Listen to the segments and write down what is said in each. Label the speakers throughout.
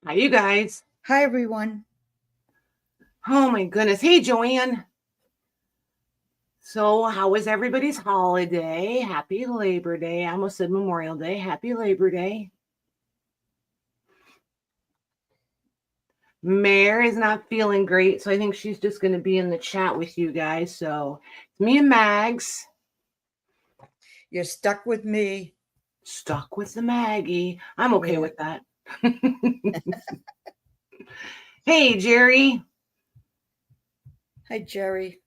Speaker 1: Hi, you guys.
Speaker 2: Hi, everyone.
Speaker 1: Oh, my goodness. Hey, Joanne. So, how was everybody's holiday? Happy Labor Day. I almost said Memorial Day. Happy Labor Day. Mare is not feeling great, so I think she's just going to be in the chat with you guys. So, it's me and Mags.
Speaker 2: You're stuck with me.
Speaker 1: Stuck with the Maggie. I'm okay with that. Hey, Jerry.
Speaker 2: Hi, Jerry.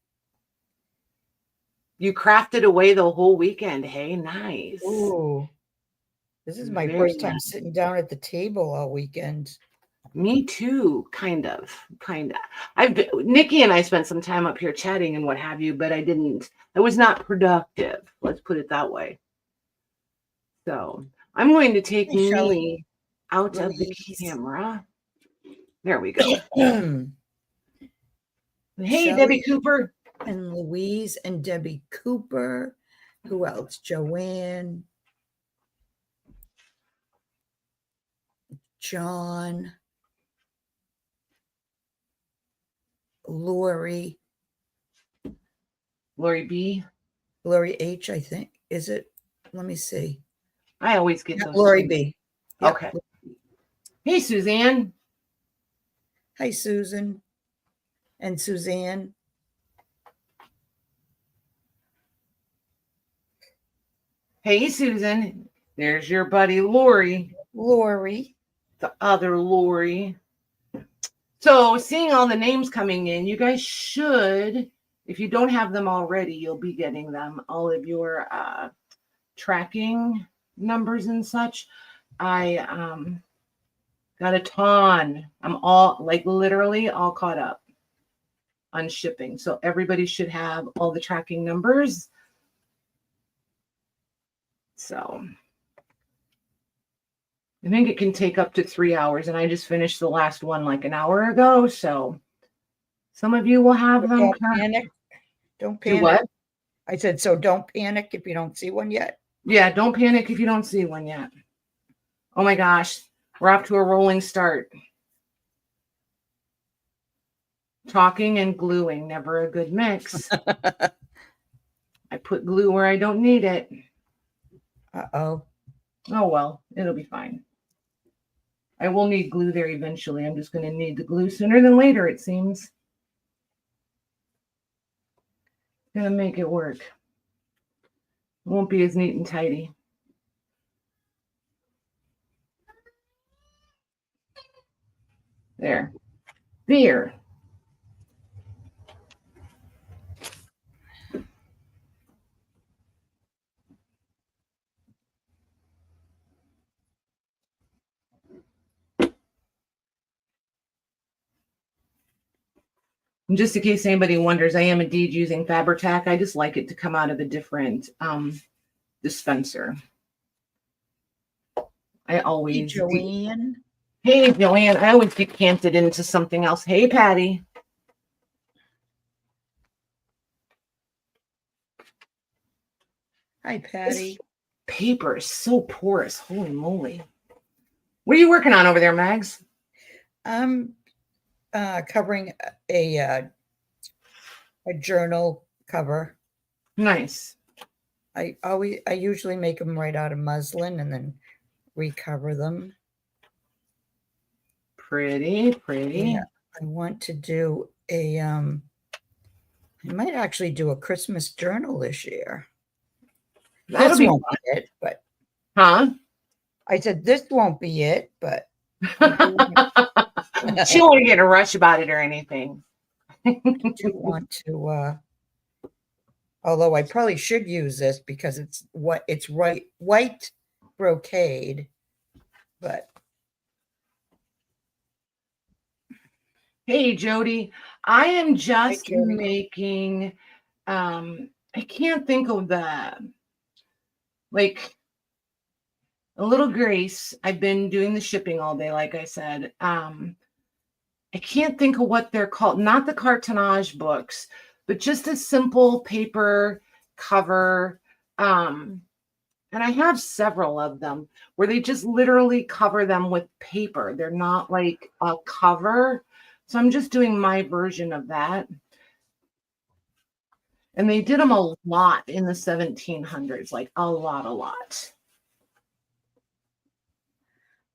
Speaker 1: You crafted away the whole weekend. Hey, nice.
Speaker 2: Ooh, this is my first time sitting down at the table all weekend.
Speaker 1: Me too, kind of. Nikki and I spent some time up here chatting and what have you, but I was not productive. Let's put it that way. So I'm going to take me out of the camera. There we go. Hey, Shelley, Debbie Cooper.
Speaker 2: And Louise and Debbie Cooper. Who else? Joanne. John. Lori.
Speaker 1: Lori B.
Speaker 2: Lori H, I think. Is it? Let me see.
Speaker 1: I always get those.
Speaker 2: Lori B.
Speaker 1: Yep. Okay. Hey, Suzanne.
Speaker 2: Hi, Susan. And Suzanne.
Speaker 1: Hey, Susan. There's your buddy, Lori.
Speaker 2: Lori.
Speaker 1: The other Lori. So seeing all the names coming in, you guys should, if you don't have them already, you'll be getting them. All of your tracking numbers and such. I got a ton. I'm literally all caught up on shipping. So everybody should have all the tracking numbers. So I think it can take up to 3 hours, and I just finished the last one like an hour ago. So some of you will have them.
Speaker 2: Don't panic. Don't panic.
Speaker 1: Do what?
Speaker 2: I said, so don't panic if you don't see one yet.
Speaker 1: Yeah, don't panic if you don't see one yet. Oh my gosh, we're off to a rolling start. Talking and gluing, never a good mix. I put glue where I don't need it.
Speaker 2: Uh-oh.
Speaker 1: Oh, well, it'll be fine. I will need glue there eventually. I'm just going to need the glue sooner than later, it seems. Going to make it work. It won't be as neat and tidy. There. There. And just in case anybody wonders, I am indeed using Fabri-Tac. I just like it to come out of a different dispenser. I always...
Speaker 2: Hey, Joanne.
Speaker 1: Hey, Joanne. I always decant it into something else. Hey, Patty.
Speaker 2: Hi, Patty.
Speaker 1: This paper is so porous. Holy moly. What are you working on over there, Mags?
Speaker 2: I'm covering a journal cover.
Speaker 1: Nice.
Speaker 2: I usually make them right out of muslin and then recover them.
Speaker 1: Pretty.
Speaker 2: Yeah, I want to do I might actually do a Christmas journal this year. This won't be it, but.
Speaker 1: Huh?
Speaker 2: I said, this won't be it, but.
Speaker 1: She won't get a rush about it or anything.
Speaker 2: I do want to, although I probably should use this because it's white brocade, but.
Speaker 1: Hey, Jody, I am just making, I can't think of the, like, a little grace. I've been doing the shipping all day, like I said. I can't think of what they're called. Not the cartonnage books, but just a simple paper cover. And I have several of them where they just literally cover them with paper. They're not like a cover. So I'm just doing my version of that. And they did them a lot in the 1700s, like a lot.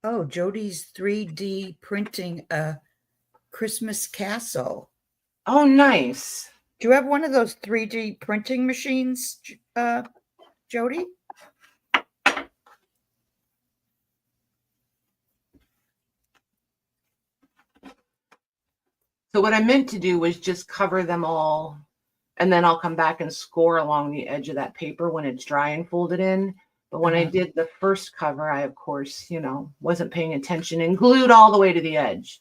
Speaker 2: Oh, Jody's 3D printing a Christmas castle.
Speaker 1: Oh, nice.
Speaker 2: Do you have one of those 3D printing machines, Jody?
Speaker 1: So what I meant to do was just cover them all, and then I'll come back and score along the edge of that paper when it's dry and fold it in. But when I did the first cover, I, of course, wasn't paying attention and glued all the way to the edge.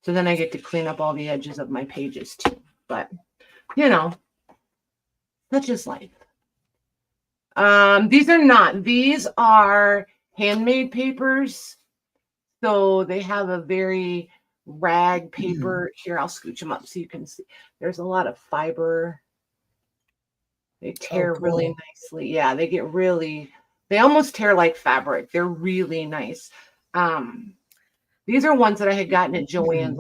Speaker 1: So then I get to clean up all the edges of my pages too. But, that's just life. These are not. These are handmade papers. So they have a very rag paper. Here, I'll scooch them up so you can see. There's a lot of fiber. They tear really nicely. Yeah, they almost tear like fabric. They're really nice. These are ones that I had gotten at Joann's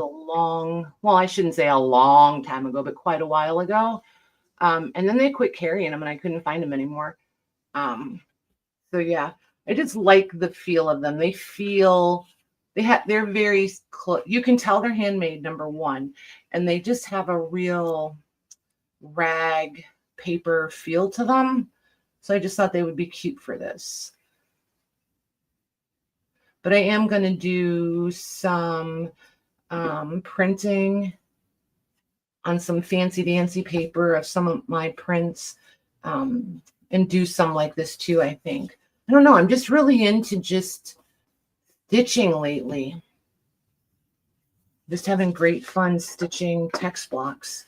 Speaker 1: I shouldn't say a long time ago, but quite a while ago. And then they quit carrying them and I couldn't find them anymore. So yeah, I just like the feel of them. They're very close. You can tell they're handmade, number one, and they just have a real rag paper feel to them. So I just thought they would be cute for this. But I am going to do some printing on some fancy dancy paper of some of my prints, and do some like this too, I think. I don't know. I'm just really into just stitching lately. Just having great fun stitching text blocks.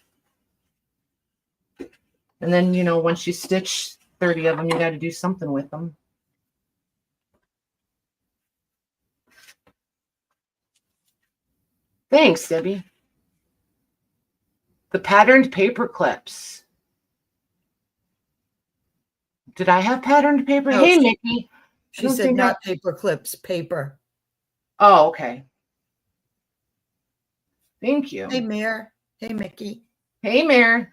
Speaker 1: And then, once you stitch 30 of them, you got to do something with them. Thanks, Debbie. The patterned paper clips. Did I have patterned paper?
Speaker 2: No,
Speaker 1: hey, Nikki.
Speaker 2: She said not paper clips, paper.
Speaker 1: Oh, okay. Thank you.
Speaker 2: Hey, Mayor. Hey, Mickey.
Speaker 1: Hey, Mayor.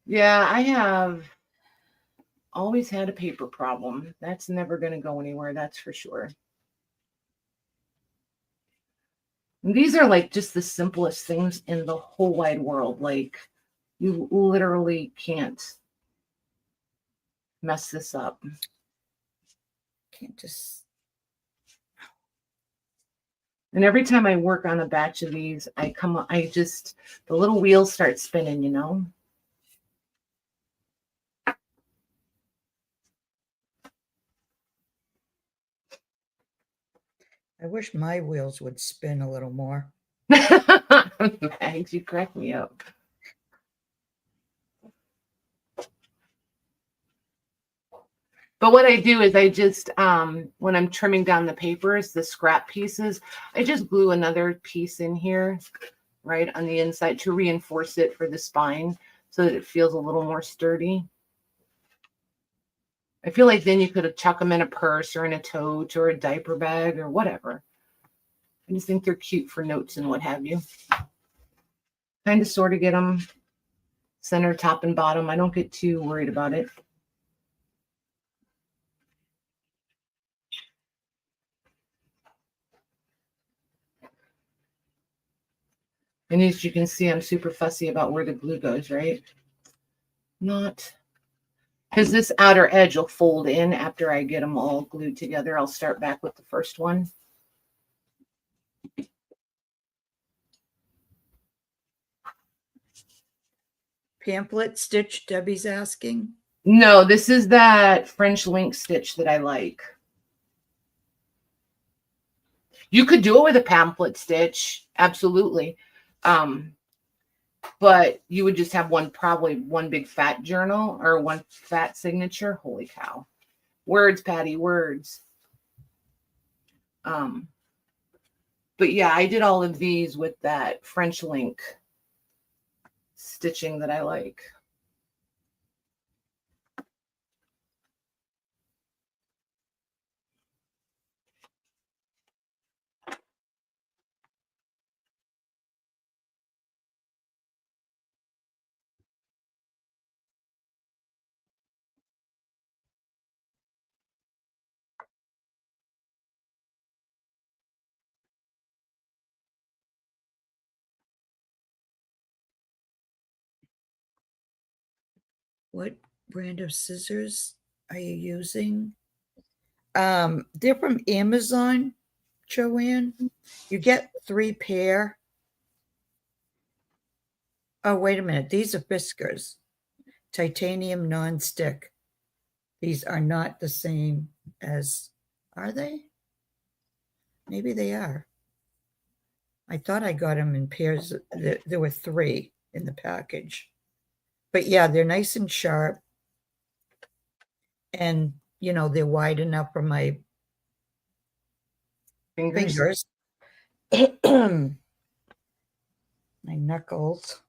Speaker 1: Yeah, I have always had a paper problem. That's never going to go anywhere, that's for sure. And these are like just the simplest things in the whole wide world. Like, you literally can't mess this up.
Speaker 2: Can't just.
Speaker 1: And every time I work on a batch of these, the little wheels start spinning,
Speaker 2: I wish my wheels would spin a little more.
Speaker 1: Thanks, you crack me up. But what I do is I just, when I'm trimming down the papers, the scrap pieces, I just glue another piece in here, right on the inside to reinforce it for the spine so that it feels a little more sturdy. I feel like then you could chuck them in a purse or in a tote or a diaper bag or whatever. I just think they're cute for notes and what have you. Kind of sort of get them center, top, and bottom. I don't get too worried about it. And as you can see, I'm super fussy about where the glue goes, right? Not. Because this outer edge will fold in after I get them all glued together. I'll start back with the first one.
Speaker 2: Pamphlet stitch, Debbie's asking.
Speaker 1: No, this is that French link stitch that I like. You could do it with a pamphlet stitch, absolutely. But you would just have probably one big fat journal or one fat signature. Holy cow. Words, Patty, words. But yeah, I did all of these with that French link stitching that I like.
Speaker 2: what brand of scissors are you using? They're from Amazon, Joanne. You get 3 pair. Oh, wait a minute. These are Fiskars. Titanium non-stick. These are not the same as, are they? Maybe they are. I thought I got them in pairs. There were 3 in the package. But yeah, they're nice and sharp. And, you know, they're wide enough for my fingers. My knuckles.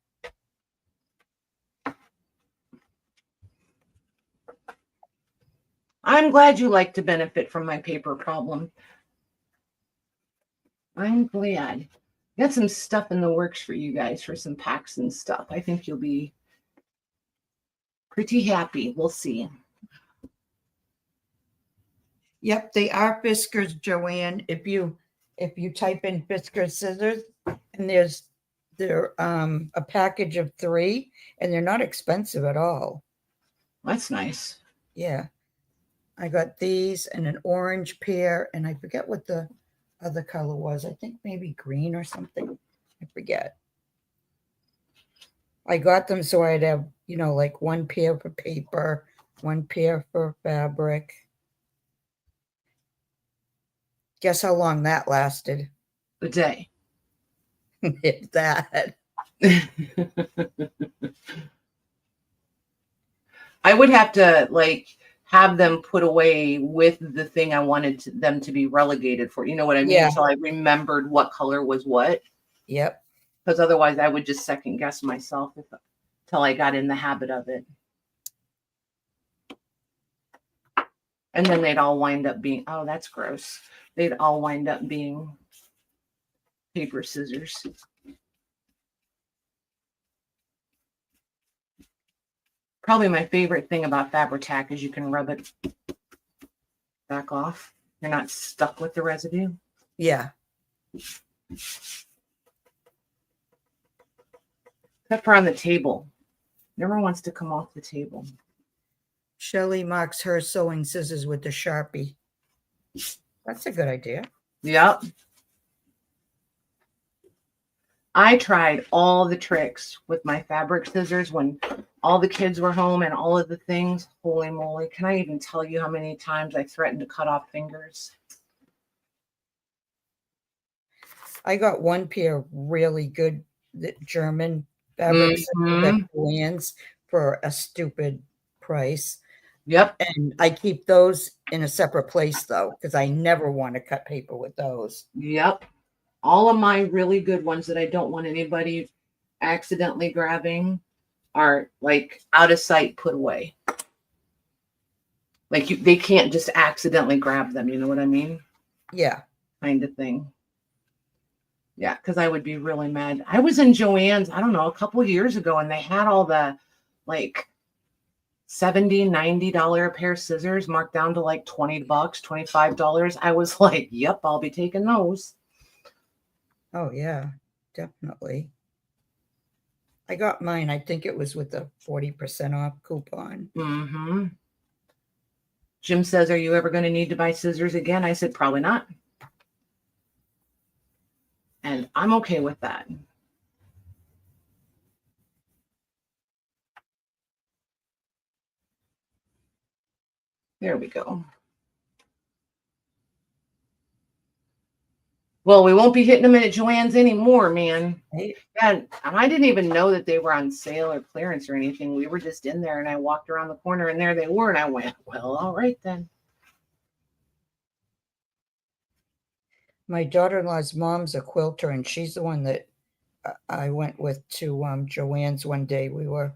Speaker 1: I'm glad you like to benefit from my paper problem. I'm glad. Got some stuff in the works for you guys for some packs and stuff. I think you'll be pretty happy. We'll see.
Speaker 2: Yep, they are Fiskars, Joanne. If you type in Fiskars scissors, and they're a package of 3, and they're not expensive at all.
Speaker 1: That's nice.
Speaker 2: Yeah. I got these and an orange pair, and I forget what the other color was. I think maybe green or something. I forget. I got them so I'd have, you know, like 1 pair for paper, 1 pair for fabric. Guess how long that lasted?
Speaker 1: A day.
Speaker 2: If that.
Speaker 1: I would have to like have them put away with the thing I wanted them to be relegated for. You know what I mean?
Speaker 2: Yeah.
Speaker 1: So I remembered what color was what.
Speaker 2: Yep.
Speaker 1: Because otherwise I would just second guess myself until I got in the habit of it. And then they'd all wind up being, oh, that's gross. They'd all wind up being paper scissors. Probably my favorite thing about Fabri-Tac is you can rub it back off. You're not stuck with the residue.
Speaker 2: Yeah.
Speaker 1: Except for on the table. Never wants to come off the table.
Speaker 2: Shelley marks her sewing scissors with the Sharpie. That's a good idea.
Speaker 1: Yep. I tried all the tricks with my fabric scissors when all the kids were home and all of the things. Holy moly. Can I even tell you how many times I threatened to cut off fingers?
Speaker 2: I got 1 pair of really good German fabric scissors at Joann's for a stupid price.
Speaker 1: Yep.
Speaker 2: And I keep those in a separate place, though, because I never want to cut paper with those.
Speaker 1: Yep. All of my really good ones that I don't want anybody accidentally grabbing are like out of sight, put away. Like they can't just accidentally grab them. You know what I mean?
Speaker 2: Yeah.
Speaker 1: Kind of thing. Yeah, because I would be really mad. I was in Joann's, I don't know, a couple of years ago, and they had all the like $70, $90 a pair of scissors marked down to like $20, $25. I was like, yep, I'll be taking those.
Speaker 2: Oh, yeah, definitely. I got mine. I think it was with the 40% off coupon.
Speaker 1: Mm-hmm. Jim says, are you ever going to need to buy scissors again? I said, probably not. And I'm okay with that. There we go. Well, we won't be hitting them at Joann's anymore, man.
Speaker 2: Right?
Speaker 1: And I didn't even know that they were on sale or clearance or anything. We were just in there, and I walked around the corner, and there they were, and I went, well, all right then.
Speaker 2: My daughter-in-law's mom's a quilter, and she's the one that I went with to Joann's one day. We were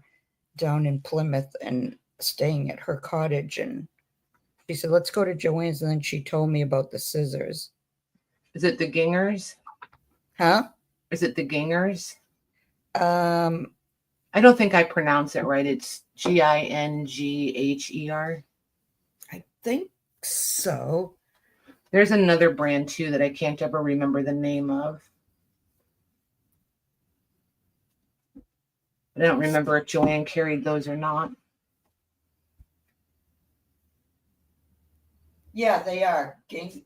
Speaker 2: down in Plymouth and staying at her cottage, and she said, let's go to Joann's, and then she told me about the scissors.
Speaker 1: Is it the Gingers?
Speaker 2: Huh?
Speaker 1: Is it the Gingers?
Speaker 2: I
Speaker 1: don't think I pronounce it right. It's Gingher.
Speaker 2: I think so.
Speaker 1: There's another brand too that I can't ever remember the name of. I don't remember if Joanne carried those or not.
Speaker 2: Yeah, they are. Ginghager.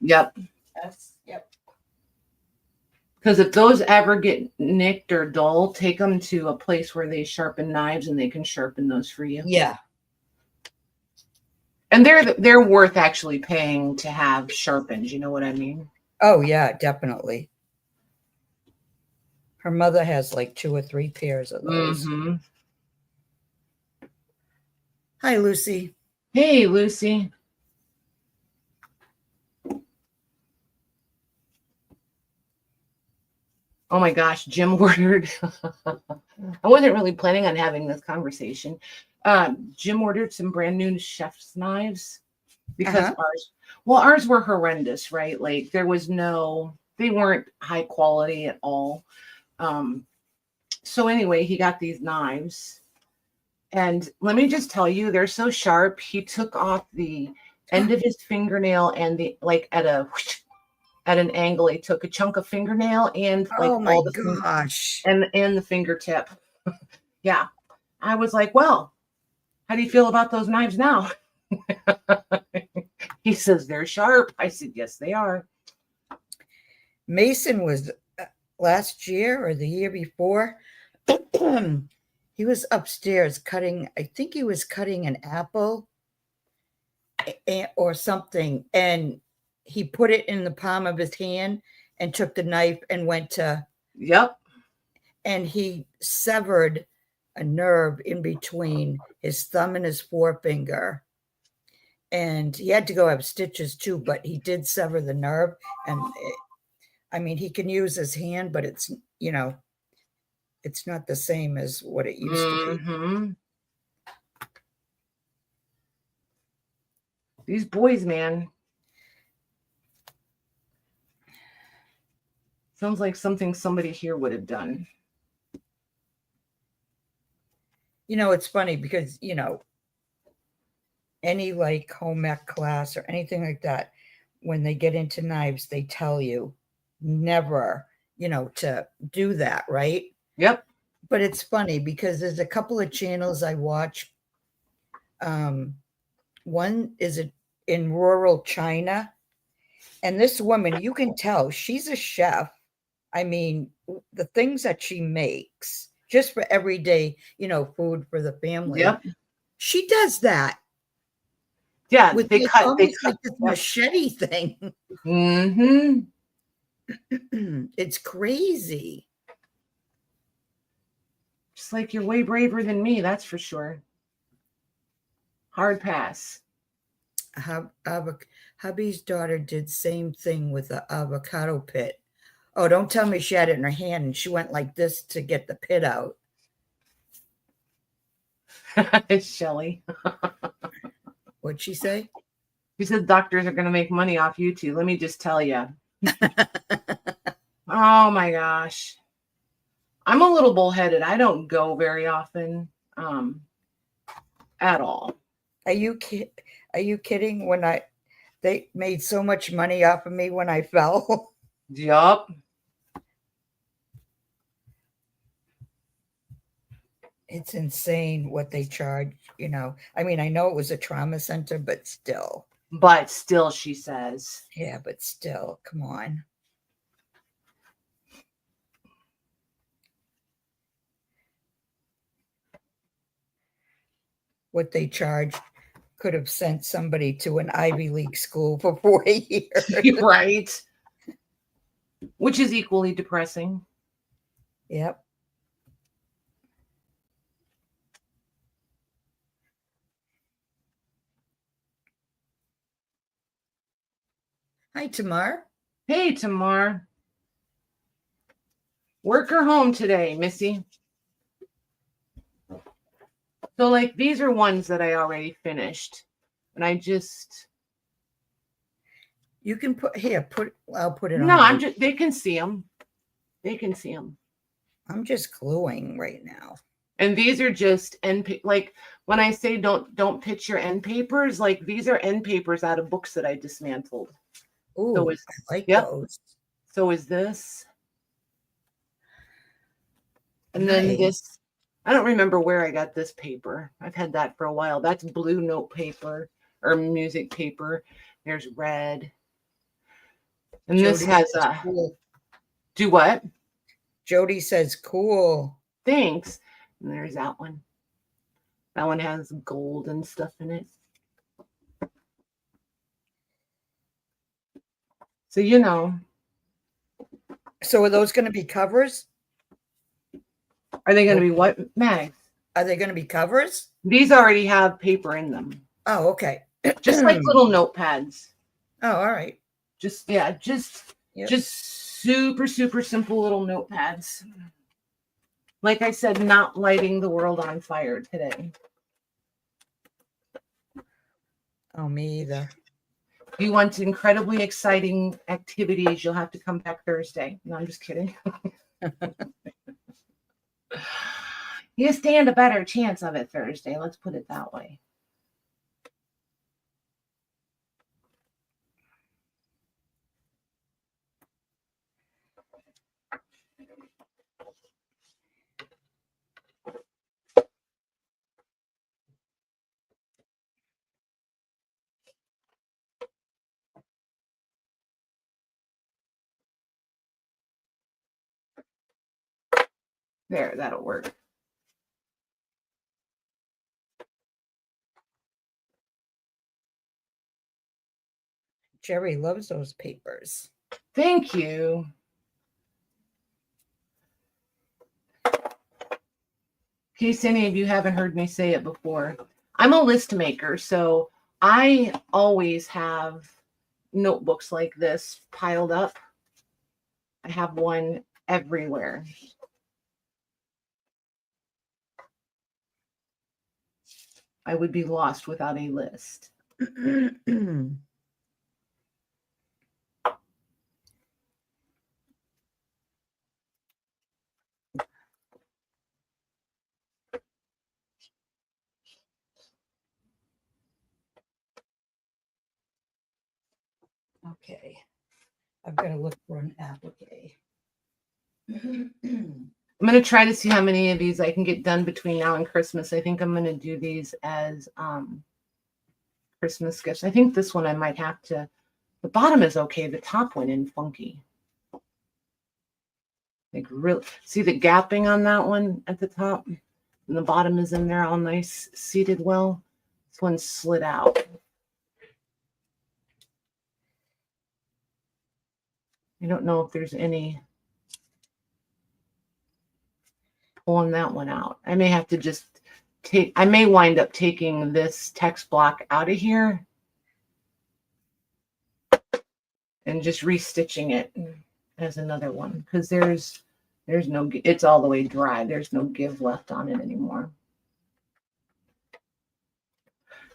Speaker 1: Yep.
Speaker 2: Yep.
Speaker 1: Because if those ever get nicked or dull, take them to a place where they sharpen knives and they can sharpen those for you.
Speaker 2: Yeah.
Speaker 1: And they're worth actually paying to have sharpened. You know what I mean?
Speaker 2: Oh, yeah, definitely. Her mother has like 2 or 3 pairs of those.
Speaker 1: Mm-hmm.
Speaker 2: Hi, Lucy.
Speaker 1: Hey, Lucy. Oh my gosh, Jim ordered. I wasn't really planning on having this conversation. Jim ordered some brand new chef's knives because ours were horrendous, right? Like they weren't high quality at all. So anyway, he got these knives. And let me just tell you, they're so sharp. He took off the end of his fingernail and at an angle, he took a chunk of fingernail and like all the
Speaker 2: gosh.
Speaker 1: and the fingertip. Yeah. I was like, well, how do you feel about those knives now? He says they're sharp. I said, yes, they are.
Speaker 2: Mason was last year or the year before. He was upstairs cutting, I think he was cutting an apple or something. And he put it in the palm of his hand and took the knife and went to.
Speaker 1: Yep.
Speaker 2: And he severed a nerve in between his thumb and his forefinger. And he had to go have stitches too, but he did sever the nerve. And he can use his hand, but it's, it's not the same as what it used to be.
Speaker 1: These boys, man. Sounds like something somebody here would have done.
Speaker 2: It's funny because, any like home ec class or anything like that, when they get into knives, they tell you never, to do that, right?
Speaker 1: Yep.
Speaker 2: But it's funny because there's a couple of channels I watch. One is in rural China. And this woman, you can tell she's a chef. I mean, the things that she makes just for everyday, food for the family.
Speaker 1: Yep.
Speaker 2: She does that.
Speaker 1: Yeah,
Speaker 2: with
Speaker 1: they cut
Speaker 2: like this machete thing.
Speaker 1: Mm-hmm.
Speaker 2: It's crazy.
Speaker 1: Just like you're way braver than me, that's for sure. Hard pass.
Speaker 2: Hubby's daughter did same thing with the avocado pit. Oh, don't tell me she had it in her hand and she went like this to get the pit out.
Speaker 1: Shelly.
Speaker 2: What'd she say?
Speaker 1: She said doctors are going to make money off you too. Let me just tell you. Oh my gosh. I'm a little bullheaded. I don't go very often at all.
Speaker 2: Are you kidding? They made so much money off of me when I fell.
Speaker 1: Yup.
Speaker 2: It's insane what they charge, I know it was a trauma center, but still.
Speaker 1: But still, she says.
Speaker 2: Yeah, but still, come on. What they charge could have sent somebody to an Ivy League school for 4 years.
Speaker 1: Right. Which is equally depressing.
Speaker 2: Yep. Hi, Tamar.
Speaker 1: Hey, Tamar. Work or home today, Missy? So, like, these are ones that I already finished. And I just...
Speaker 2: You can I'll put it on.
Speaker 1: No, they can see them. They can see them.
Speaker 2: I'm just gluing right now.
Speaker 1: And these are just like when I say don't pitch your end papers, like these are end papers out of books that I dismantled.
Speaker 2: Ooh,
Speaker 1: so
Speaker 2: I like those.
Speaker 1: So is this. And
Speaker 2: nice.
Speaker 1: then this I don't remember where I got this paper. I've had that for a while. That's blue note paper or music paper. There's red. And this
Speaker 2: Jody
Speaker 1: has
Speaker 2: says
Speaker 1: a
Speaker 2: cool.
Speaker 1: do what?
Speaker 2: Jody says cool.
Speaker 1: Thanks. And there's that one. That one has gold and stuff in it. So you know.
Speaker 2: So are those going to be covers?
Speaker 1: Are they going to be what, Mags?
Speaker 2: Are they going to be covers?
Speaker 1: These already have paper in them.
Speaker 2: Oh, okay.
Speaker 1: Just like little notepads.
Speaker 2: Oh, all right.
Speaker 1: Just super, super simple little notepads. Like I said, not lighting the world on fire today.
Speaker 2: Oh, me either.
Speaker 1: If you want incredibly exciting activities, you'll have to come back Thursday. No, I'm just kidding. You stand a better chance of it Thursday. Let's put it that way. There, that'll work.
Speaker 2: Jerry loves those papers.
Speaker 1: Thank you. In case any of you haven't heard me say it before, I'm a list maker, so I always have notebooks like this piled up. I have one everywhere. I would be lost without a list.
Speaker 2: Okay. I've got to look for an applique.
Speaker 1: I'm going to try to see how many of these I can get done between now and Christmas. I think I'm going to do these as Christmas gifts. I think this one I might have to, the bottom is okay. The top went in funky. Like really, see the gapping on that one at the top? And the bottom is in there all nice, seated well. This one slid out. I don't know if there's any pulling that one out. I may have to just I may wind up taking this text block out of here and just restitching it as another one, because there's no, it's all the way dry. There's no give left on it anymore.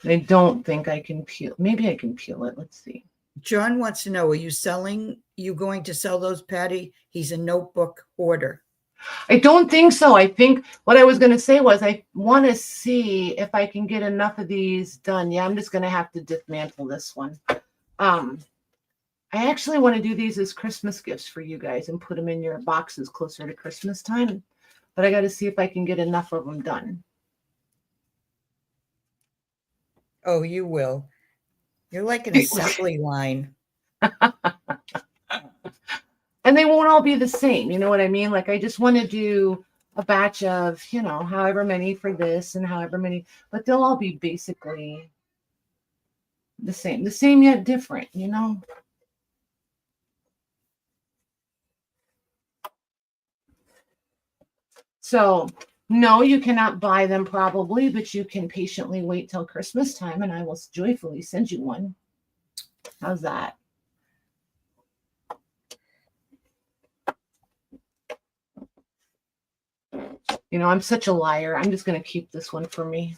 Speaker 1: And I don't think I can peel. Maybe I can peel it. Let's see.
Speaker 2: John wants to know, are you going to sell those, Patty? He's a notebook hoarder.
Speaker 1: I don't think so. I think what I was going to say was I want to see if I can get enough of these done. Yeah, I'm just going to have to dismantle this one. I actually want to do these as Christmas gifts for you guys and put them in your boxes closer to Christmas time. But I got to see if I can get enough of them done.
Speaker 2: Oh, you will. You're like an assembly line.
Speaker 1: And they won't all be the same. You know what I mean? Like, I just want to do a batch of, you know, however many for this and however many, but they'll all be basically the same yet different, you know? So, no, you cannot buy them probably, but you can patiently wait till Christmas time and I will joyfully send you one. How's that? You know, I'm such a liar. I'm just going to keep this one for me.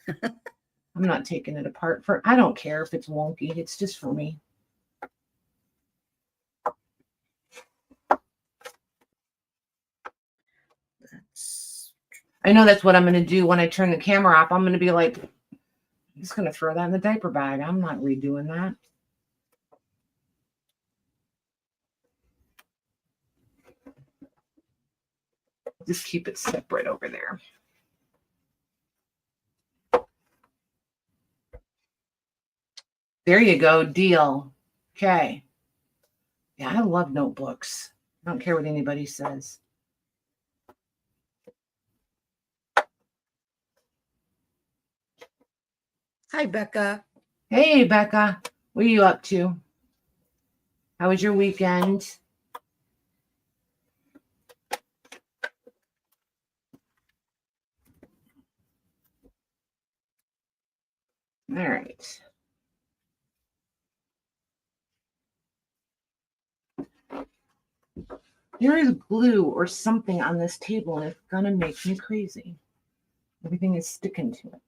Speaker 1: I'm not taking it apart I don't care if it's wonky. It's just for me. I know that's what I'm going to do when I turn the camera off. I'm going to be like, I'm just going to throw that in the diaper bag. I'm not redoing that. Just keep it separate over there. There you go. Deal. Okay. Yeah, I love notebooks. I don't care what anybody says.
Speaker 2: Hi, Becca.
Speaker 1: Hey, Becca. What are you up to? How was your weekend? All right. There is glue or something on this table, and it's going to make me crazy. Everything is sticking to it.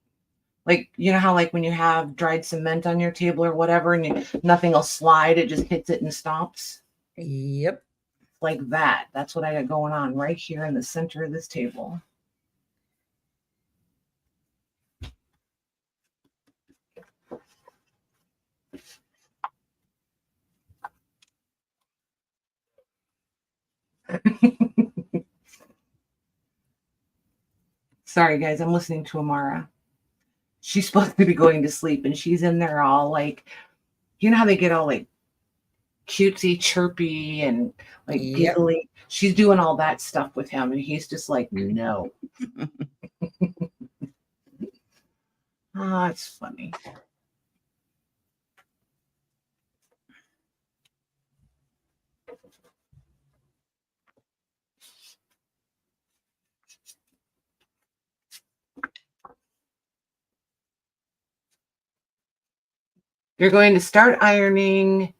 Speaker 1: Like, you know how like when you have dried cement on your table or whatever, and nothing will slide, it just hits it and stops?
Speaker 2: Yep.
Speaker 1: Like that. That's what I got going on right here in the center of this table. Sorry, guys, I'm listening to Amara. She's supposed to be going to sleep, and she's in there all like, you know how they get all like cutesy, chirpy, and like
Speaker 2: Yep.
Speaker 1: giggly. She's doing all that stuff with him, and he's just like, no. Ah, it's funny. You're going to start ironing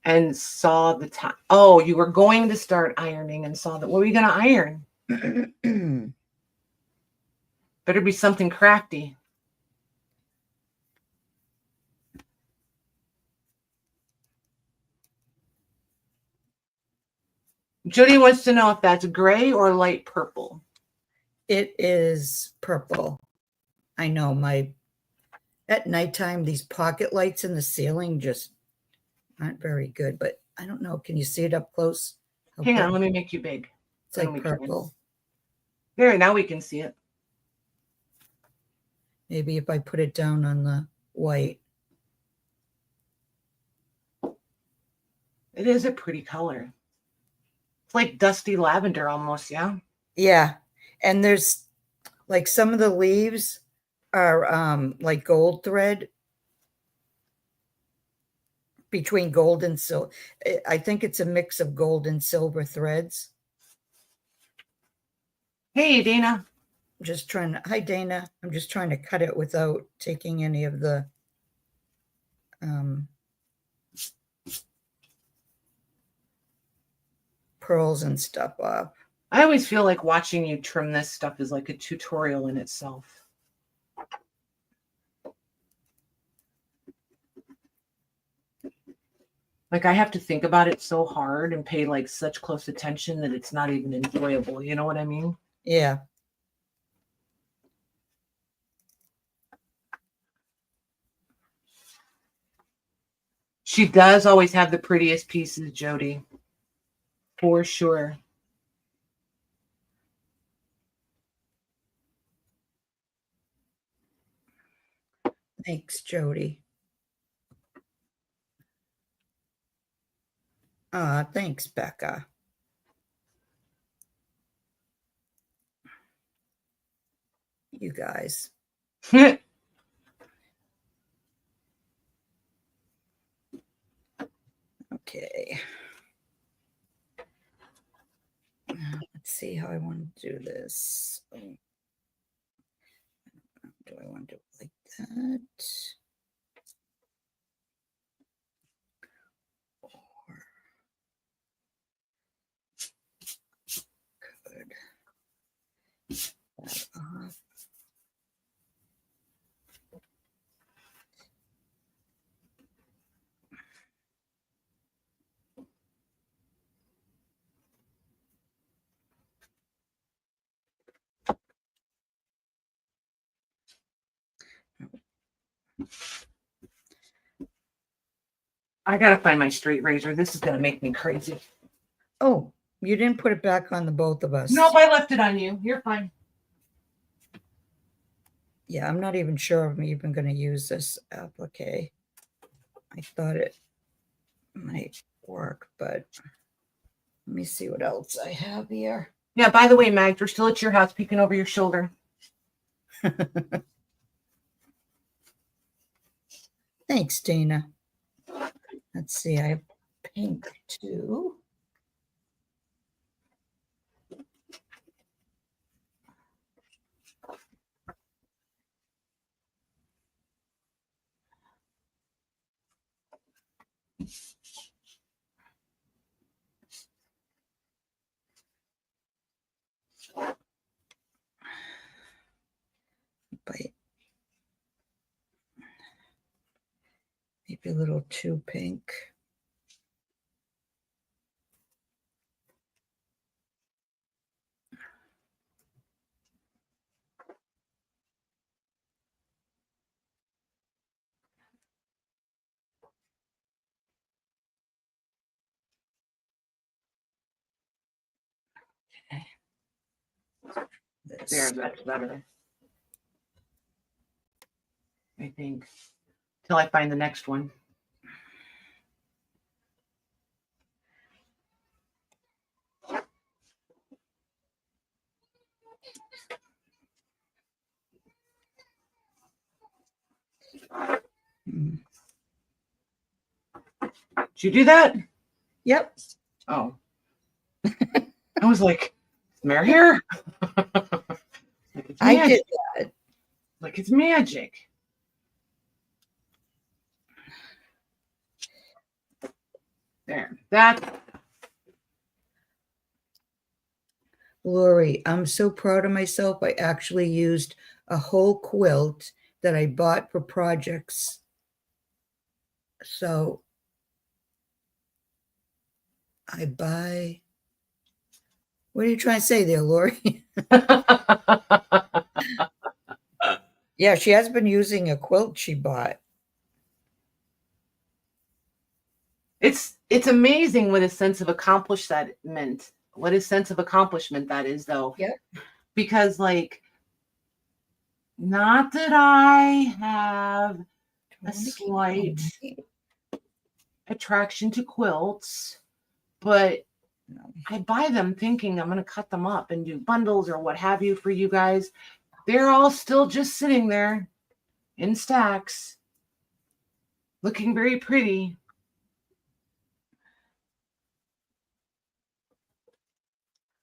Speaker 1: and saw the time. Oh, you were going to start ironing and saw that. What were you going to iron? Better be something crafty. Jody wants to know if that's gray or light purple.
Speaker 2: It is purple. I know at nighttime, these pocket lights in the ceiling just aren't very good, but I don't know. Can you see it up close?
Speaker 1: Hang on, let me make you big.
Speaker 2: It's like purple.
Speaker 1: There, now we can see it.
Speaker 2: Maybe if I put it down on the white.
Speaker 1: It is a pretty color. It's like dusty lavender almost, yeah?
Speaker 2: Yeah. And there's like some of the leaves are like gold thread between gold and silver. I think it's a mix of gold and silver threads.
Speaker 1: Hey, Dana.
Speaker 2: Hi, Dana. I'm just trying to cut it without taking any of the pearls and stuff off.
Speaker 1: I always feel like watching you trim this stuff is like a tutorial in itself. Like I have to think about it so hard and pay like such close attention that it's not even enjoyable. You know what I mean?
Speaker 2: Yeah.
Speaker 1: She does always have the prettiest pieces, Jody. For sure.
Speaker 2: Thanks, Jody. Thanks, Becca. You guys. Okay. Let's see how I want to do this. Do I want to do it like that? Or could that off?
Speaker 1: I gotta find my straight razor. This is gonna make me crazy.
Speaker 2: Oh, You didn't put it back on the both of us.
Speaker 1: Nope, I left it on you. You're fine.
Speaker 2: Yeah, I'm not even sure I'm even going to use this applique. I thought it might work, but let me see what else I have here.
Speaker 1: Yeah, by the way, Mag, we're still at your house peeking over your shoulder.
Speaker 2: Thanks, Dana. Let's see, I have pink too. But maybe a little too pink.
Speaker 1: There, that's better. I think. Till I find the next one.
Speaker 2: Mm.
Speaker 1: Did you do that?
Speaker 2: Yep.
Speaker 1: Oh. I was like, is Mare here? Like
Speaker 2: I did that.
Speaker 1: Like it's magic. There. That.
Speaker 2: Lori, I'm so proud of myself. I actually used a whole quilt that I bought for projects. So I buy. What are you trying to say there, Lori? Yeah, she has been using a quilt she bought.
Speaker 1: It's amazing what a sense of accomplishment. What a sense of accomplishment that is, though.
Speaker 2: Yeah.
Speaker 1: Because, like, not that I have a slight attraction to quilts, but I buy them thinking I'm going to cut them up and do bundles or what have you for you guys. They're all still just sitting there in stacks, looking very pretty.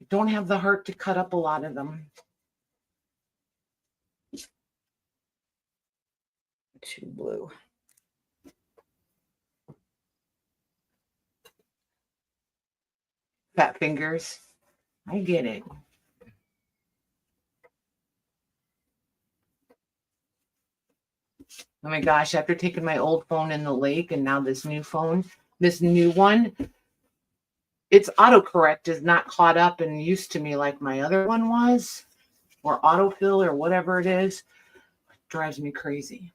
Speaker 1: I don't have the heart to cut up a lot of them.
Speaker 2: Too blue.
Speaker 1: Fat fingers. I get it. Oh my gosh, after taking my old phone in the lake and now this new phone, this new one, its autocorrect is not caught up and used to me like my other one was, or autofill or whatever it is. It drives me crazy.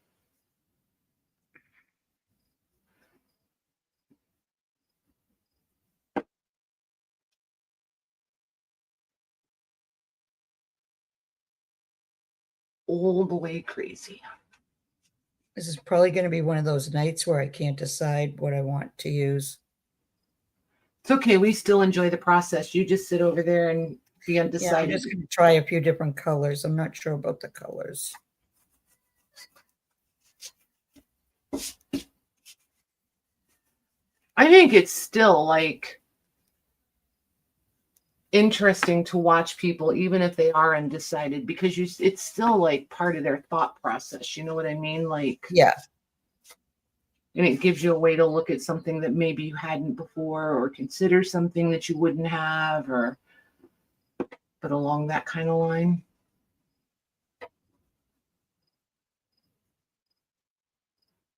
Speaker 1: All the way crazy.
Speaker 2: This is probably going to be one of those nights where I can't decide what I want to use.
Speaker 1: It's okay. We still enjoy the process. You just sit over there and be undecided.
Speaker 2: Yeah, I'm just going to try a few different colors. I'm not sure about the colors.
Speaker 1: I think it's still like interesting to watch people, even if they are undecided, because it's still like part of their thought process. You know what I mean? Like,
Speaker 2: yeah.
Speaker 1: And it gives you a way to look at something that maybe you hadn't before, or consider something that you wouldn't have, or but along that kind of line.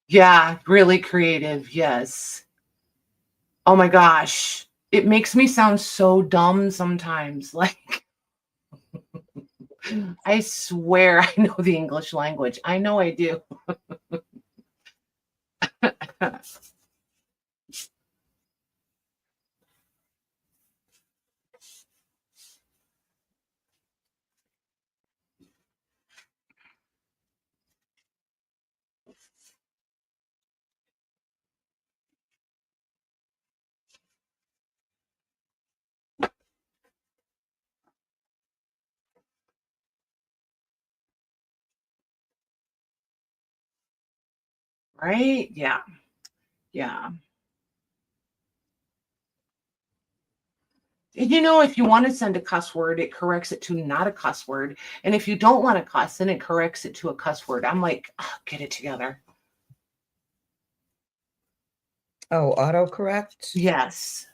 Speaker 1: Yeah, really creative. Yes. Oh my gosh. It makes me sound so dumb sometimes. Like, I swear I know the English language. I know I do. Right? Yeah. Yeah. And if you want to send a cuss word, it corrects it to not a cuss word. And if you don't want to cuss, then it corrects it to a cuss word. I'm like, get it together.
Speaker 2: Oh, autocorrect?
Speaker 1: Yes.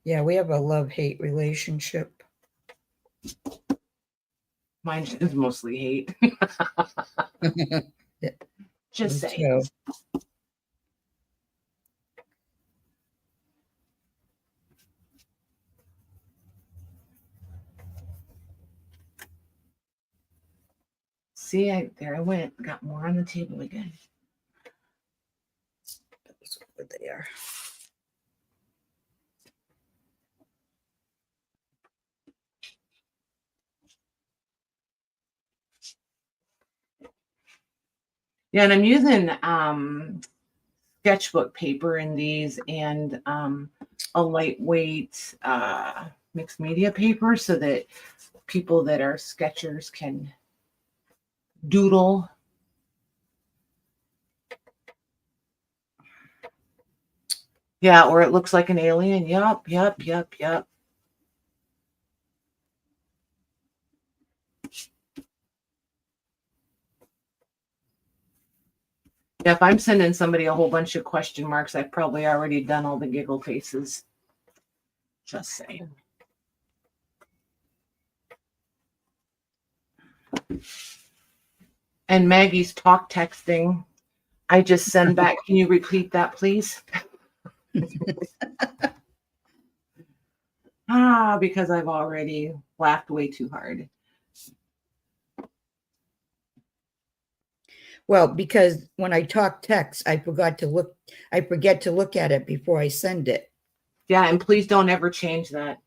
Speaker 2: Yeah, we have a love-hate relationship.
Speaker 1: Mine is mostly hate. Just
Speaker 2: Me
Speaker 1: saying.
Speaker 2: too.
Speaker 1: See, there I went. Got more on the table again.
Speaker 2: That's what they are.
Speaker 1: Yeah, and I'm using sketchbook paper in these and a lightweight mixed media paper so that people that are sketchers can doodle. Yeah, or it looks like an alien. Yup. Yeah, if I'm sending somebody a whole bunch of question marks, I've probably already done all the giggle faces. Just saying. And Maggie's talk texting, I just send back, can you repeat that, please? Because I've already laughed way too hard.
Speaker 2: Well, because when I talk text, I forget to look at it before I send it.
Speaker 1: Yeah, and please don't ever change that.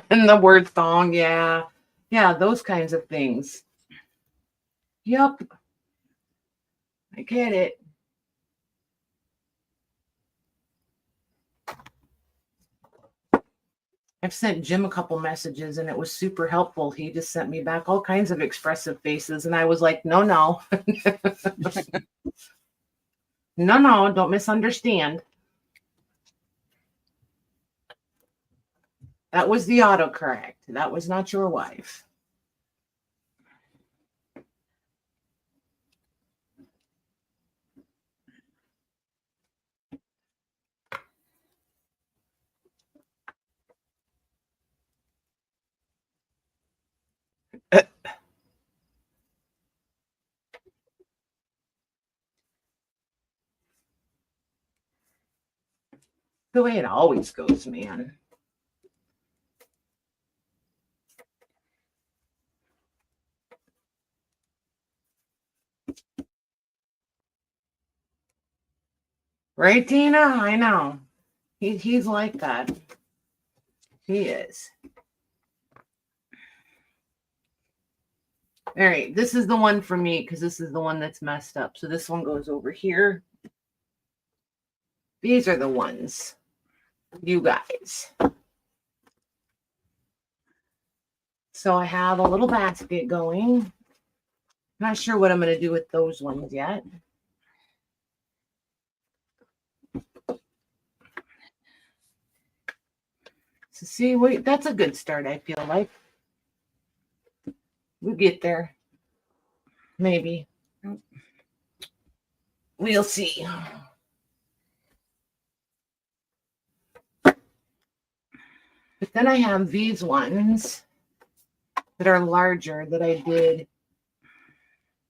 Speaker 1: And the word thong, yeah. Yeah, those kinds of things. Yep. I get it. I've sent Jim a couple messages and it was super helpful. He just sent me back all kinds of expressive faces. And I was like, no. No, don't misunderstand. That was the autocorrect. That was not your wife. The way it always goes, man. Right, Tina? I know. He's like that. He is. All right, this is the one for me because this is the one that's messed up. So this one goes over here. These are the ones, you guys. So I have a little basket going. Not sure what I'm going to do with those ones yet. So see, wait, that's a good start, I feel like. We'll get there. Maybe. We'll see. But then I have these ones that are larger that I did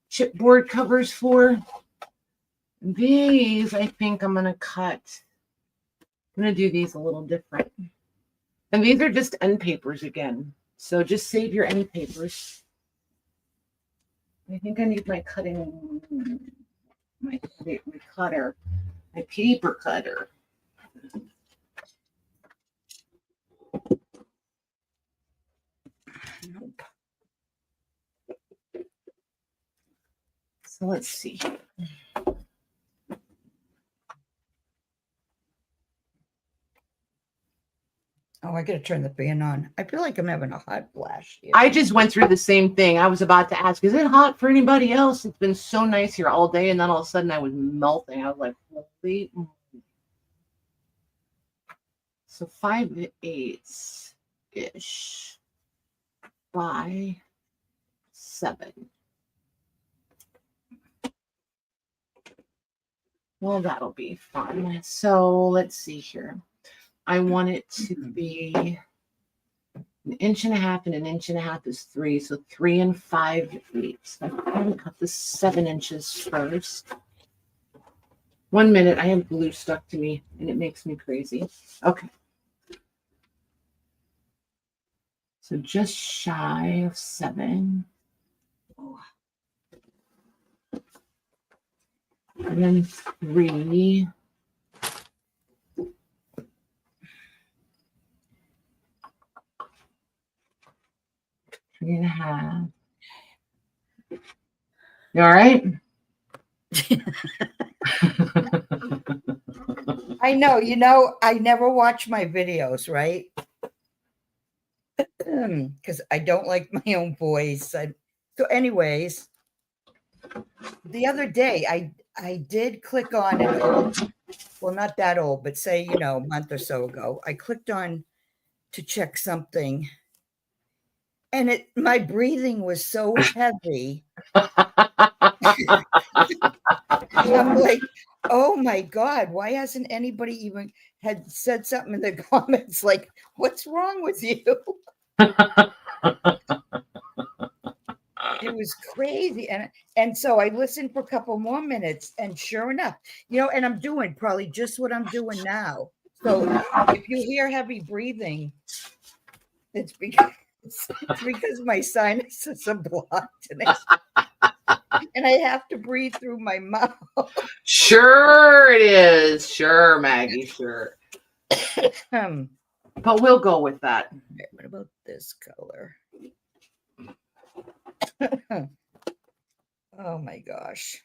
Speaker 1: chipboard covers for. These, I think I'm going to cut. I'm going to do these a little different. And these are just end papers again. So just save your end papers. I think I need my cutting, my cutter, my paper cutter. Nope. So let's see.
Speaker 2: Oh, I gotta turn the fan on. I feel like I'm having a hot flash here.
Speaker 1: I just went through the same thing. I was about to ask, is it hot for anybody else? It's been so nice here all day. And then all of a sudden I was melting. I was like, holy. So 5/8-ish by 7. Well, that'll be fun. So let's see here. I want it to be 1.5 inches, and 1.5 inches is 3. So 3 5/8. I'm going to cut the 7 inches first. 1 minute. I have glue stuck to me and it makes me crazy. Okay. So just shy of 7. And then 3. 3.5. You all right?
Speaker 2: I know, I never watch my videos, right? Because I don't like my own voice. So anyways, the other day I did click on an old, well, not that old, but say, a month or so ago, I clicked on to check something. And my breathing was so heavy. I'm like, oh my God, why hasn't anybody even had said something in the comments like, what's wrong with you? It was crazy. And so I listened for a couple more minutes, and sure enough, and I'm doing probably just what I'm doing now. So if you hear heavy breathing, it's because my sinuses are blocked and I have to breathe through my mouth.
Speaker 1: Sure it is. Sure, Maggie, sure. But we'll go with that.
Speaker 2: What about this color? Oh my gosh.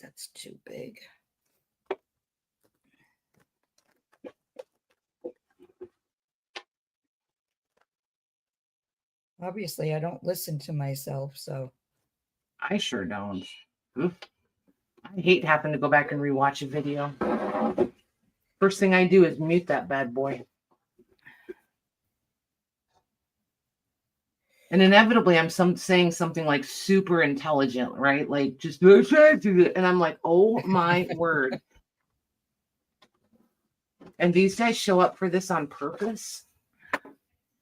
Speaker 2: That's too big. Obviously, I don't listen to myself, so.
Speaker 1: I sure don't. I hate having to go back and rewatch a video. First thing I do is mute that bad boy. And inevitably, I'm saying something like super intelligent, right? Like just and I'm like, oh my word. And these guys show up for this on purpose.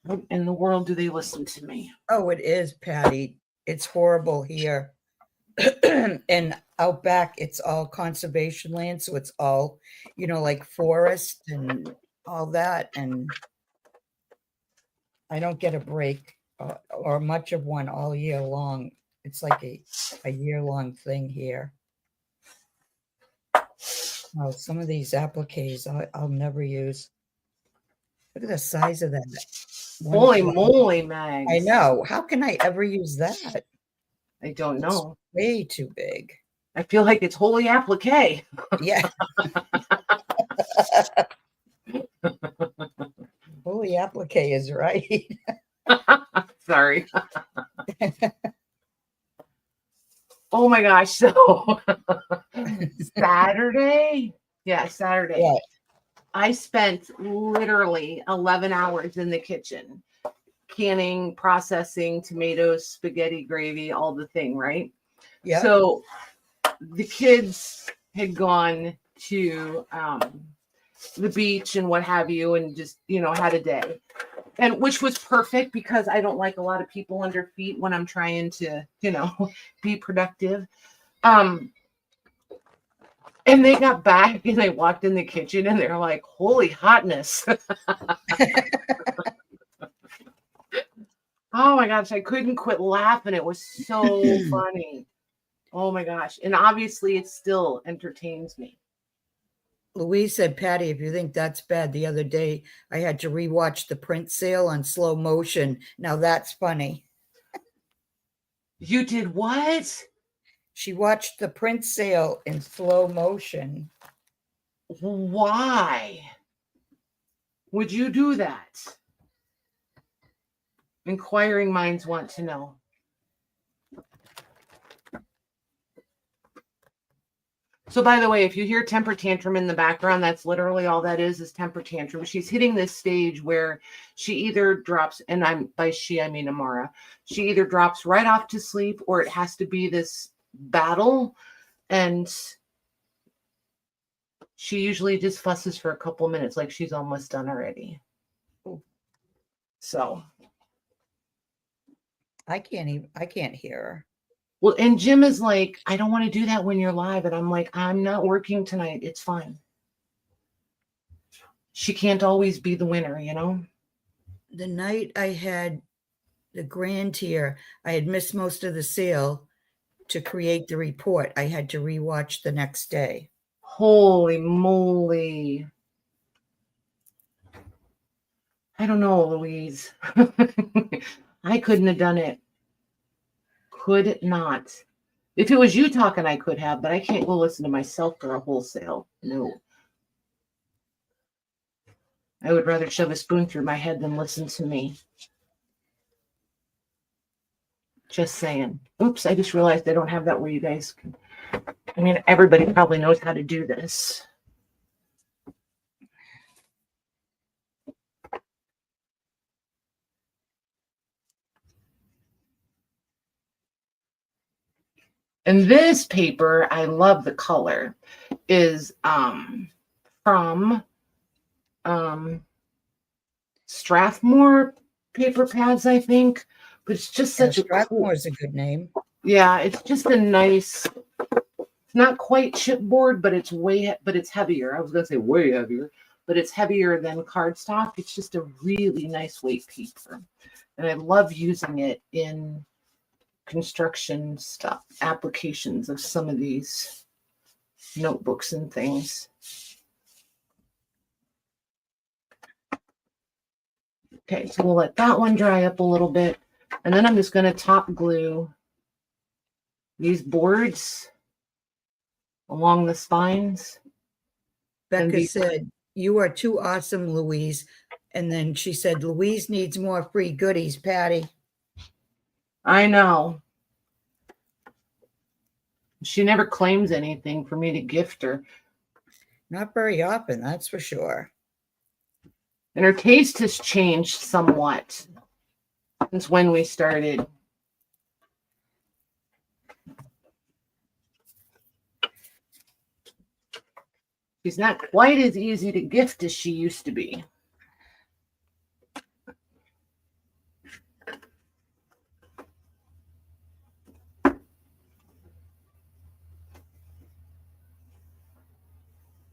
Speaker 1: What in the world do they listen to me?
Speaker 2: Oh, it is, Patty. It's horrible here. And out back, it's all conservation land. So it's all, like forest and all that. And I don't get a break or much of one all year long. It's like a year-long thing here. Oh, some of these appliques I'll never use. Look at the size of that.
Speaker 1: Holy moly, Mags.
Speaker 2: I know. How can I ever use that?
Speaker 1: I don't know.
Speaker 2: It's way too big.
Speaker 1: I feel like it's wholly applique.
Speaker 2: Yeah. Holy applique is right.
Speaker 1: Sorry. Oh my gosh. So Saturday. Yeah, Saturday. Yeah. I spent literally 11 hours in the kitchen, canning, processing tomatoes, spaghetti, gravy, all the thing, right? Yeah. So the kids had gone to the beach and what have you, and just, had a day. And which was perfect because I don't like a lot of people under feet when I'm trying to, be productive. And they got back and I walked in the kitchen and they're like, holy hotness. Oh my gosh, I couldn't quit laughing. It was so funny. Oh my gosh. And obviously it still entertains me.
Speaker 2: Louise said, Patty, if you think that's bad, the other day I had to rewatch the print sale on slow motion. Now that's funny.
Speaker 1: You did what?
Speaker 2: She watched the print sale in slow motion.
Speaker 1: Why would you do that? Inquiring minds want to know. So by the way, if you hear temper tantrum in the background, that's literally all that is temper tantrum. She's hitting this stage where she either drops, and by she, I mean Amara. She either drops right off to sleep or it has to be this battle. And she usually just fusses for a couple minutes, like she's almost done already. So
Speaker 2: I can't hear her.
Speaker 1: well, and Jim is like, I don't want to do that when you're live. And I'm like, I'm not working tonight. It's fine. She can't always be the winner, you know?
Speaker 2: The night I had the grand tier, I had missed most of the sale to create the report. I had to rewatch the next day.
Speaker 1: Holy moly. I don't know, Louise. I couldn't have done it. Could not. If it was you talking, I could have, but I can't go listen to myself for a wholesale. No. I would rather shove a spoon through my head than listen to me. Just saying. Oops, I just realized I don't have that where you guys can. I mean, everybody probably knows how to do this. And this paper, I love the color, is from Strathmore paper pads, I think. But it's just such a
Speaker 2: Strathmore is a good name.
Speaker 1: Yeah, it's just a nice, it's not quite chipboard, but it's heavier. I was gonna say way heavier, but it's heavier than cardstock. It's just a really nice weight paper. And I love using it in construction stuff, applications of some of these notebooks and things. Okay, so we'll let that one dry up a little bit. And then I'm just going to top glue these boards along the spines.
Speaker 2: Becca said, "You are too awesome, Louise." And then she said, "Louise needs more free goodies, Patty."
Speaker 1: I know. She never claims anything for me to gift her.
Speaker 2: Not very often, that's for sure.
Speaker 1: And her taste has changed somewhat since when we started. She's not quite as easy to gift as she used to be.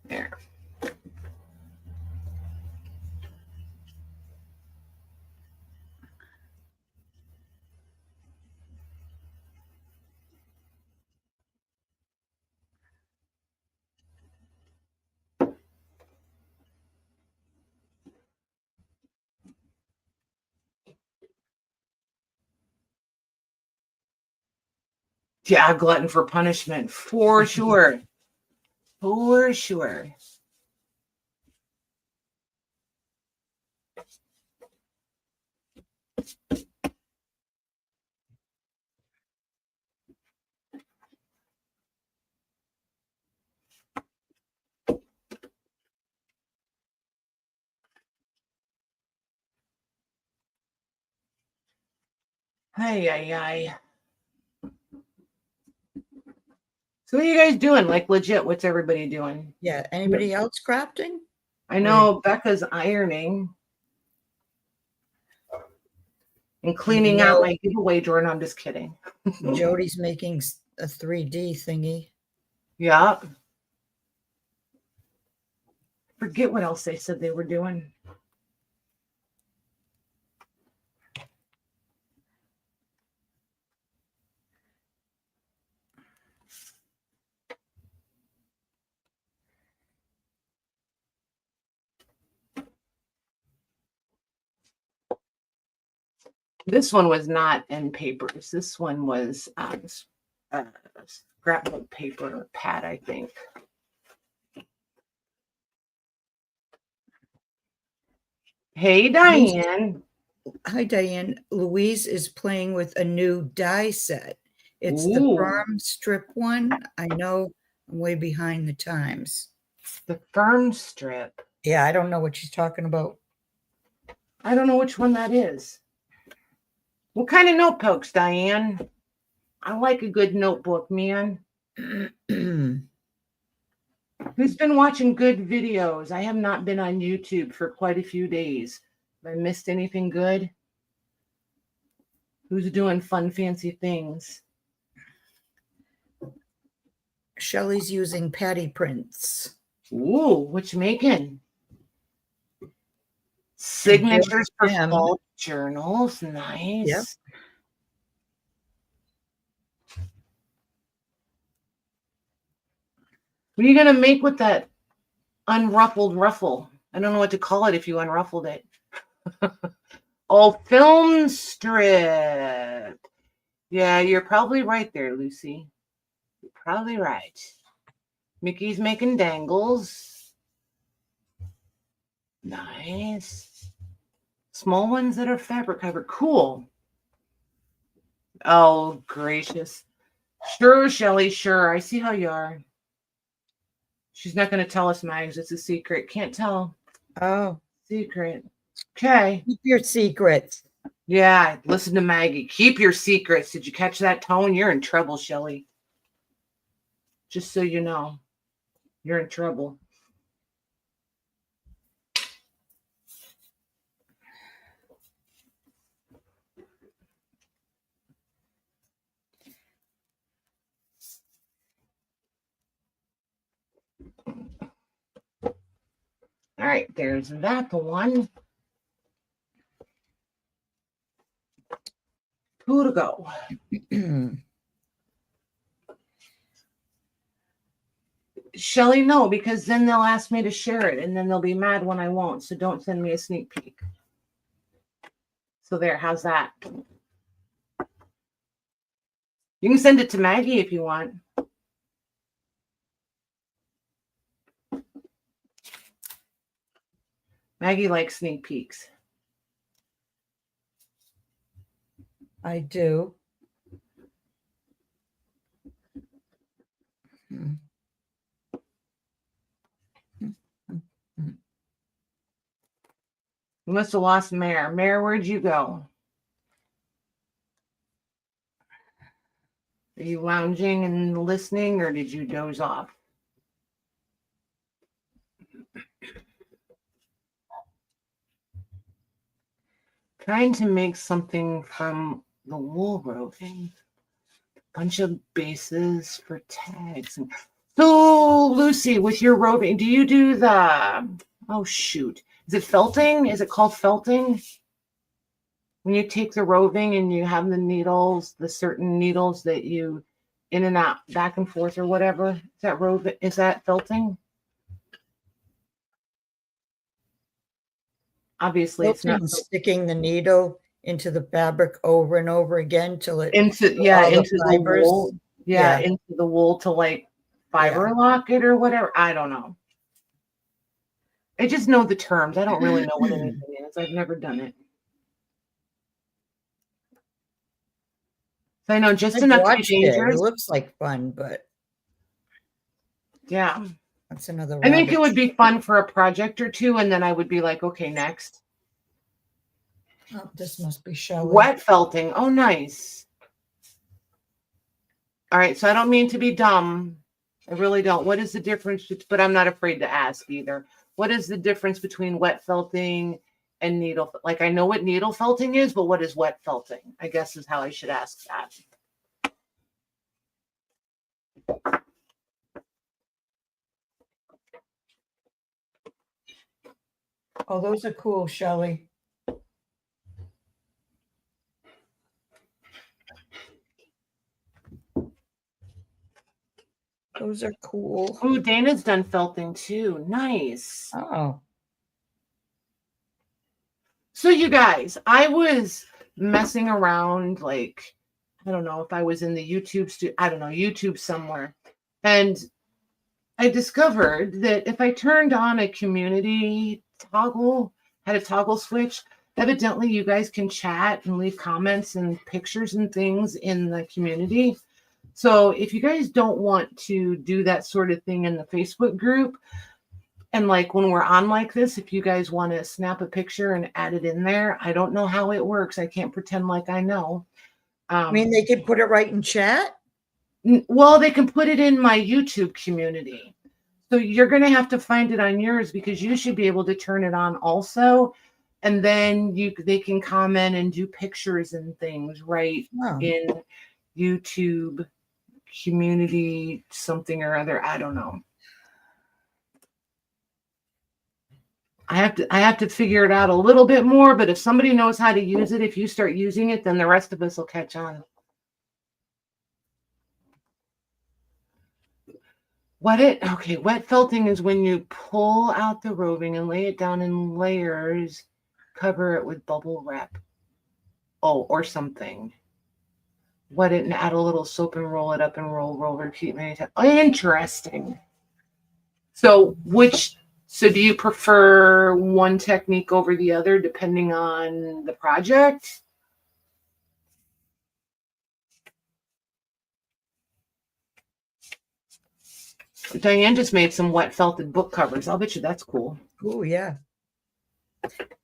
Speaker 1: There. Yeah, glutton for punishment, for sure. For sure. Ay. So what are you guys doing? Like legit, what's everybody doing?
Speaker 2: Yeah. Anybody else crafting?
Speaker 1: I know Becca's ironing and cleaning out my giveaway drawer. No, I'm just kidding.
Speaker 2: Jody's making a 3D thingy.
Speaker 1: Yeah. Forget what else they said they were doing. This one was not in papers. This one was scrapbook paper pad, I think. Hey, Diane.
Speaker 2: Hi, Diane. Louise is playing with a new die set. It's the
Speaker 1: Ooh.
Speaker 2: firm strip one. I know I'm way behind the times.
Speaker 1: The firm strip.
Speaker 2: Yeah, I don't know what she's talking about.
Speaker 1: I don't know which one that is. What kind of notebooks, Diane? I like a good notebook, man. Who's been watching good videos? I have not been on YouTube for quite a few days. Have I missed anything good? Who's doing fun, fancy things?
Speaker 2: Shelley's using patty prints.
Speaker 1: Ooh, what you making? Signatures for fall journals. Nice.
Speaker 2: Yep.
Speaker 1: What are you going to make with that unruffled ruffle? I don't know what to call it if you unruffled it. Oh, film strip. Yeah, you're probably right there, Lucy. You're probably right. Mickey's making dangles. Nice. Small ones that are fabric covered. Cool. Oh, gracious. Sure, Shelly, sure. I see how you are. She's not going to tell us, Mags. It's a secret. Can't tell.
Speaker 2: Oh.
Speaker 1: Secret. Okay.
Speaker 2: Keep your secrets.
Speaker 1: Yeah, listen to Maggie. Keep your secrets. Did you catch that tone? You're in trouble, Shelly. Just so you know. You're in trouble. All right, there's that one. Who to go? Shelly, no, because then they'll ask me to share it, and then they'll be mad when I won't. So don't send me a sneak peek. So there, how's that? You can send it to Maggie if you want. Maggie likes sneak peeks.
Speaker 2: I do.
Speaker 1: You must have lost Mare. Mare, where'd you go? Are you lounging and listening, or did you doze off? Trying to make something from the wool roving. Bunch of bases for tags. So, Lucy, with your roving, do you do the, oh, shoot. Is it felting? Is it called felting? When you take the roving and you have the needles, the certain needles that you in and out, back and forth or whatever, is that roving? Is that felting? Obviously, it's not
Speaker 2: sticking the needle into the fabric over and over again till it
Speaker 1: into the wool. Yeah, into the wool to like fiber lock it or whatever. I don't know. I just know the terms. I don't really know what anything is. I've never done it. So I know just enough to be dangerous.
Speaker 2: It looks like fun, but
Speaker 1: yeah,
Speaker 2: that's another.
Speaker 1: I think it would be fun for a project or two, and then I would be like, okay, next.
Speaker 2: Oh, this must be Shelley.
Speaker 1: Wet felting. Oh, nice. All right, so I don't mean to be dumb. I really don't. What is the difference? But I'm not afraid to ask either. What is the difference between wet felting and needle? Like, I know what needle felting is, but what is wet felting? I guess is how I should ask that.
Speaker 2: Oh, those are cool, Shelley. Those are cool.
Speaker 1: Oh, Dana's done felting too. Nice.
Speaker 2: Oh.
Speaker 1: So you guys, I was messing around, like, I don't know if I was in the YouTube somewhere. And I discovered that if I turned on a community toggle, had a toggle switch. Evidently, you guys can chat and leave comments and pictures and things in the community. So if you guys don't want to do that sort of thing in the Facebook group, and like when we're on like this, if you guys want to snap a picture and add it in there, I don't know how it works. I can't pretend like I know.
Speaker 2: I mean, they could put it right in chat.
Speaker 1: Well, they can put it in my YouTube community. So you're going to have to find it on yours because you should be able to turn it on also. And then they can comment and do pictures and things right in YouTube community, something or other. I don't know. I have to figure it out a little bit more, but if somebody knows how to use it, if you start using it, then the rest of us will catch on. Wet felting is when you pull out the roving and lay it down in layers, cover it with bubble wrap. Oh, or something. Wet it and add a little soap and roll it up and roll, repeat many times. Oh, interesting. So do you prefer one technique over the other depending on the project? Diane just made some wet felted book covers. I'll bet you that's cool.
Speaker 2: Oh, yeah.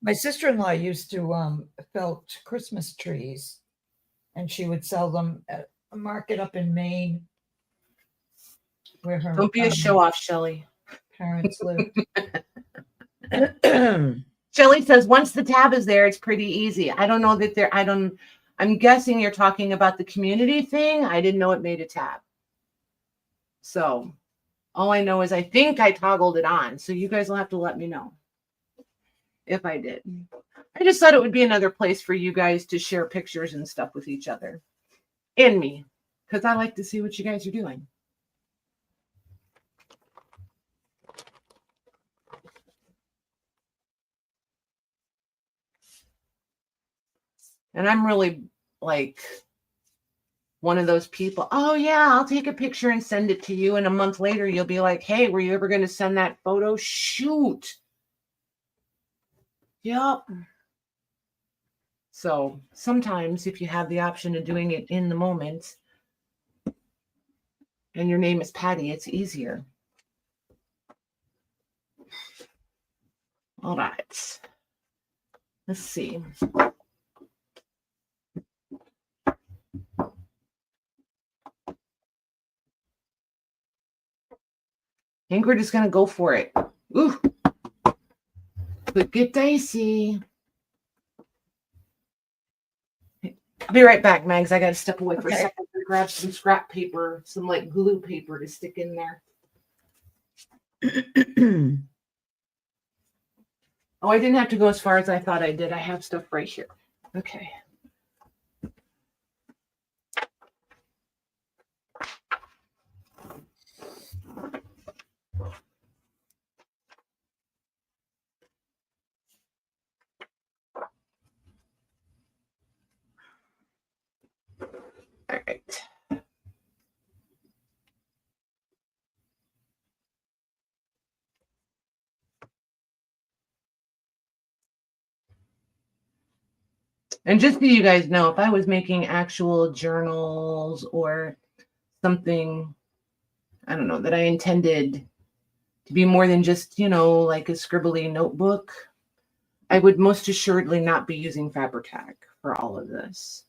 Speaker 2: My sister-in-law used to felt Christmas trees, and she would sell them at a market up in Maine where her
Speaker 1: Don't be a show-off, Shelly.
Speaker 2: Parents lived.
Speaker 1: Shelly says once the tab is there, it's pretty easy. I don't know that I'm guessing you're talking about the community thing. I didn't know it made a tab. So all I know is I think I toggled it on. So you guys will have to let me know if I did. I just thought it would be another place for you guys to share pictures and stuff with each other and me, because I like to see what you guys are doing. And I'm really like one of those people. Oh, yeah, I'll take a picture and send it to you. And a month later, you'll be like, hey, were you ever going to send that photo? Shoot. Yep. So sometimes if you have the option of doing it in the moment and your name is Patty, it's easier. All right. Let's see. I think we're just going to go for it. Ooh. Could get dicey. I'll be right back, Mags. I got to step away for a second to grab some scrap paper, some like glue paper to stick in there. Oh, I didn't have to go as far as I thought I did. I have stuff right here. Okay. All right. And just so you guys know, if I was making actual journals or something, I don't know, that I intended to be more than just, like a scribbly notebook, I would most assuredly not be using Fabri-Tac for all of this.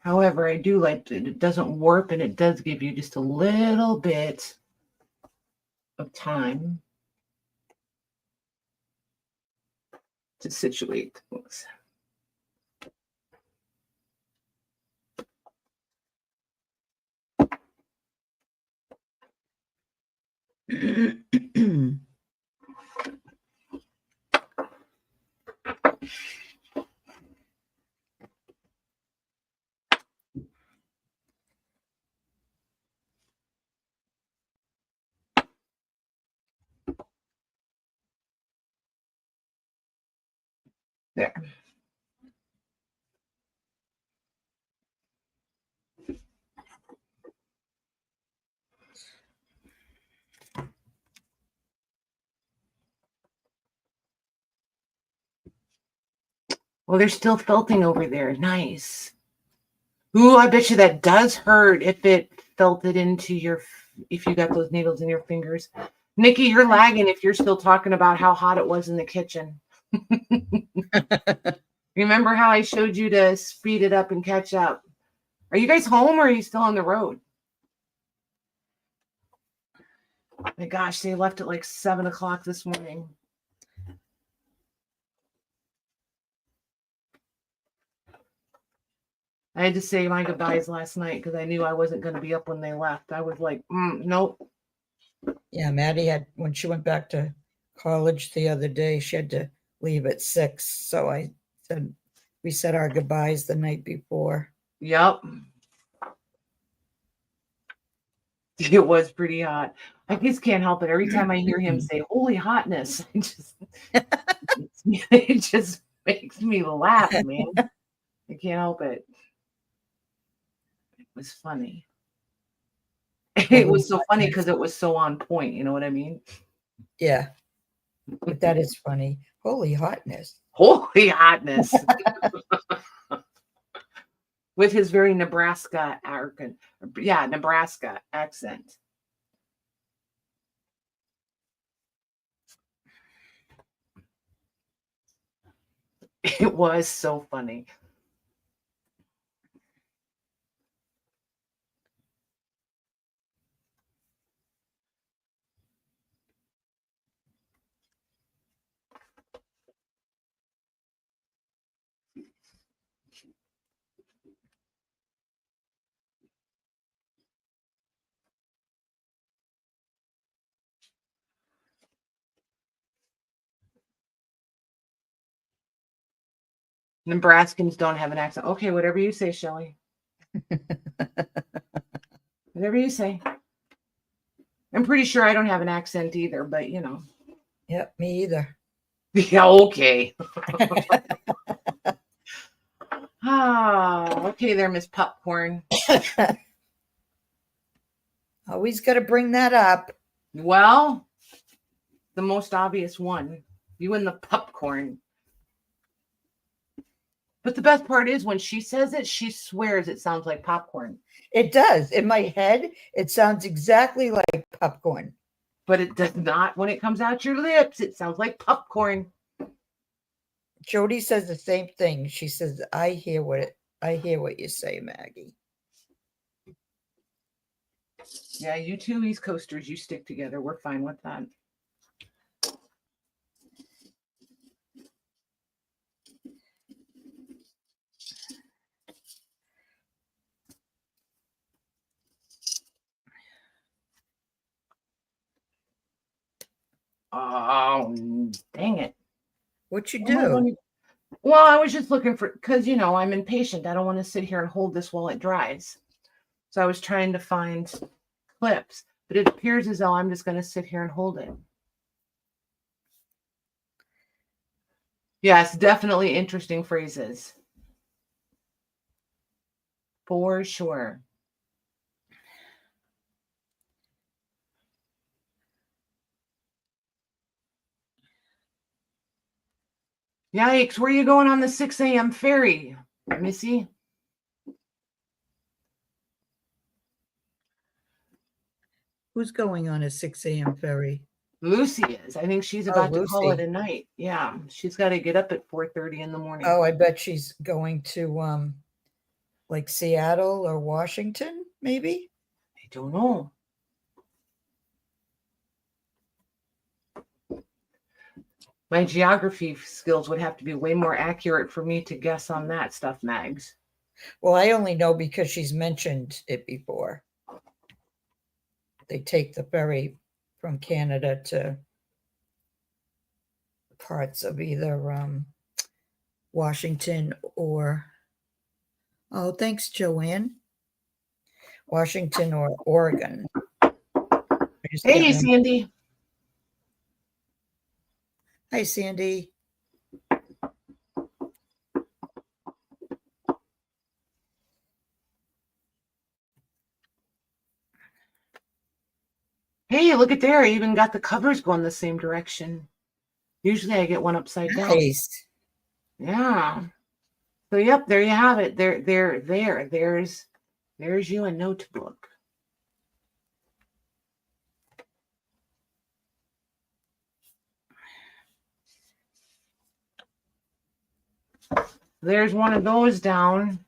Speaker 1: However, I do like that it doesn't warp and it does give you just a little bit of time to situate things. There. Well, they're still felting over there. Nice. Ooh, I bet you that does hurt if it felted into your, if you got those needles in your fingers. Nikki, you're lagging if you're still talking about how hot it was in the kitchen. Remember how I showed you to speed it up and catch up? Are you guys home or are you still on the road? My gosh, they left at like 7 o'clock this morning. I had to say my goodbyes last night because I knew I wasn't going to be up when they left. I was like, nope.
Speaker 2: Yeah, Maddie had, when she went back to college the other day, she had to leave at 6. So I said, we said our goodbyes the night before.
Speaker 1: Yep. It was pretty hot. I just can't help it. Every time I hear him say "holy hotness," it just makes me laugh, man. I can't help it. It was funny. It was so funny because it was so on point. You know what I mean?
Speaker 2: Yeah. But that is funny. Holy hotness.
Speaker 1: Holy hotness. With his very Nebraska accent. It was so funny. Nebraskans don't have an accent. Okay, whatever you say, Shelley. Whatever you say. I'm pretty sure I don't have an accent either, but you know.
Speaker 2: Yep, me either.
Speaker 1: Yeah, okay. Okay there, Miss Popcorn.
Speaker 2: Always got to bring that up.
Speaker 1: Well, the most obvious one. You and the popcorn. But the best part is when she says it, she swears it sounds like popcorn.
Speaker 2: It does. In my head, it sounds exactly like popcorn.
Speaker 1: But it does not when it comes out your lips. It sounds like popcorn.
Speaker 2: Jody says the same thing. She says, I hear what you say, Maggie.
Speaker 1: Yeah, you two East Coasters, you stick together. We're fine with that. Oh, dang it.
Speaker 2: What you do?
Speaker 1: Well, I was just looking for, because, you know, I'm impatient. I don't want to sit here and hold this while it dries. So I was trying to find clips, but it appears as though I'm just going to sit here and hold it. Yes, definitely interesting phrases. For sure. Yikes, where are you going on the 6 a.m. ferry, Missy?
Speaker 2: Who's going on a 6 a.m. ferry?
Speaker 1: Lucy is. I think she's about to call it a night. Yeah, she's got to get up at 4:30 in the morning.
Speaker 2: Oh, I bet she's going to like Seattle or Washington, maybe?
Speaker 1: I don't know. My geography skills would have to be way more accurate for me to guess on that stuff, Mags.
Speaker 2: Well, I only know because she's mentioned it before. They take the ferry from Canada to parts of either Washington or, oh, thanks, Joanne. Washington or Oregon.
Speaker 1: Hey, Sandy.
Speaker 2: Hi, Sandy.
Speaker 1: Hey, look at there. I even got the covers going the same direction. Usually I get one upside down.
Speaker 2: Nice.
Speaker 1: Yeah. So yep, there you have it. There's you a notebook. There's one of those down.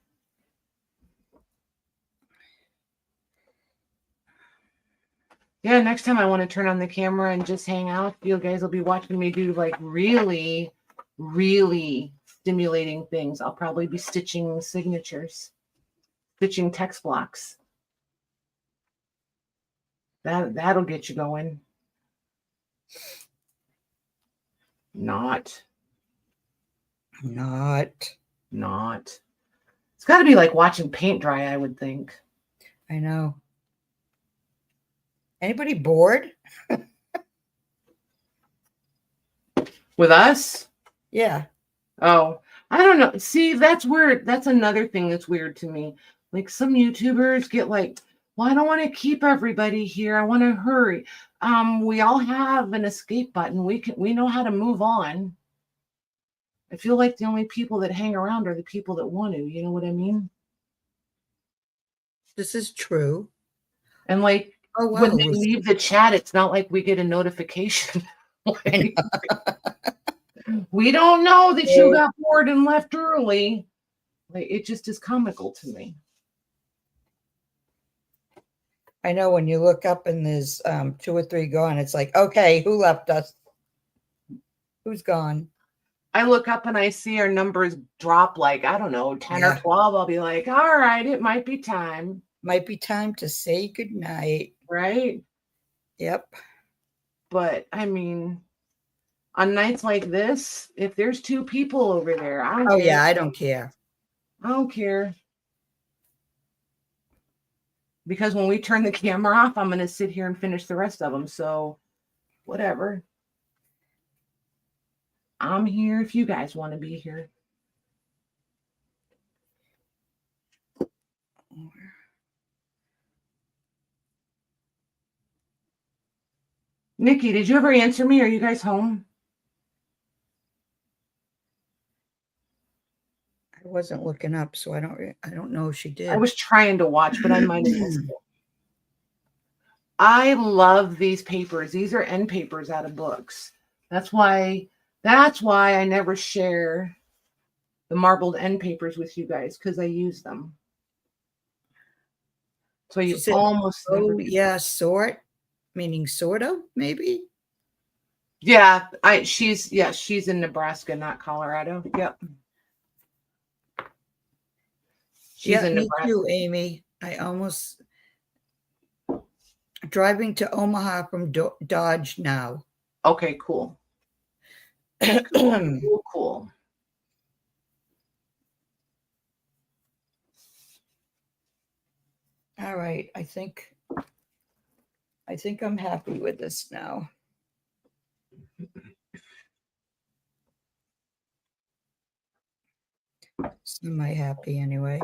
Speaker 1: Yeah, next time I want to turn on the camera and just hang out. You guys will be watching me do like really, really stimulating things. I'll probably be stitching signatures, stitching text blocks. That'll get you going. Not. It's got to be like watching paint dry, I would think.
Speaker 2: I know. Anybody bored?
Speaker 1: With us?
Speaker 2: Yeah.
Speaker 1: Oh, I don't know. See, that's weird. That's another thing that's weird to me. Like some YouTubers get like, well, I don't want to keep everybody here. I want to hurry. We all have an escape button. We know how to move on. I feel like the only people that hang around are the people that want to, you know what I mean?
Speaker 2: This is true.
Speaker 1: And like,
Speaker 2: oh, wow.
Speaker 1: when they leave the chat, it's not like we get a notification. Like, we don't know that you got bored and left early. Like, it just is comical to me.
Speaker 2: I know when you look up and there's 2 or 3 gone, it's like, okay, who left us? Who's gone?
Speaker 1: I look up and I see our numbers drop like, I don't know, 10 or 12. I'll be like, all right, it might be time.
Speaker 2: Might be time to say goodnight.
Speaker 1: Right?
Speaker 2: Yep.
Speaker 1: But I mean, on nights like this, if there's 2 people over there, I don't care.
Speaker 2: Yeah, I don't care.
Speaker 1: I don't care. Because when we turn the camera off, I'm going to sit here and finish the rest of them. So whatever. I'm here if you guys want to be here. Nikki, did you ever answer me? Are you guys home?
Speaker 2: I wasn't looking up, so I don't know if she did.
Speaker 1: I was trying to watch, but I might have missed it. I love these papers. These are end papers out of books. That's why I never share the marbled end papers with you guys, because I use them. So you almost never do.
Speaker 2: Yeah, sort, meaning sort of, maybe.
Speaker 1: Yeah, she's in Nebraska, not Colorado. Yep. She's in Nebraska.
Speaker 2: Me too, Amy. I almost driving to Omaha from Dodge now.
Speaker 1: Okay, cool. Cool.
Speaker 2: All right, I think I'm happy with this now. Semi-happy anyway.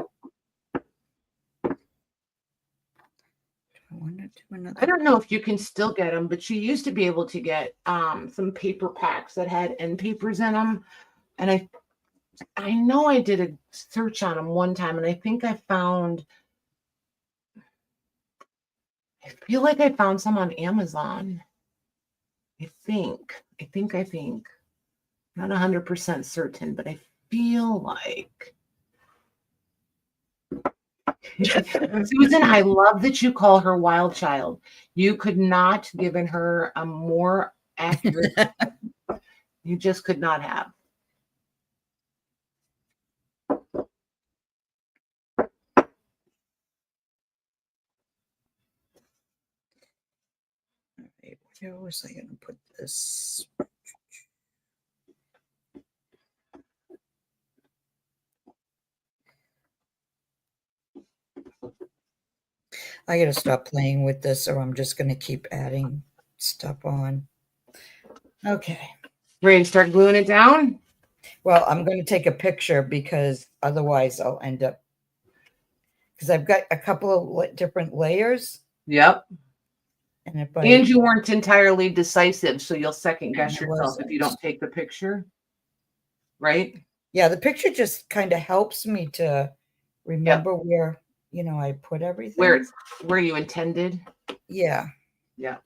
Speaker 1: I don't know if you can still get them, but you used to be able to get some paper packs that had end papers in them. And I know I did a search on them one time, and I think I feel like I found some on Amazon. I think. Not 100% certain, but I feel like. Susan, I love that you call her Wild Child. You could not given her a more accurate. You just could not have.
Speaker 2: Where was I going to put this? I got to stop playing with this, or I'm just going to keep adding stuff on. Okay.
Speaker 1: Ready to start gluing it down?
Speaker 2: Well, I'm going to take a picture because otherwise I'll end up, because I've got a couple of different layers.
Speaker 1: Yep.
Speaker 2: And if
Speaker 1: And you weren't entirely decisive, so you'll second guess
Speaker 2: I
Speaker 1: yourself if you don't
Speaker 2: wasn't.
Speaker 1: take the picture. Right?
Speaker 2: Yeah, the picture just kind of helps me to remember where, I put everything.
Speaker 1: Where you intended.
Speaker 2: Yeah.
Speaker 1: Yeah.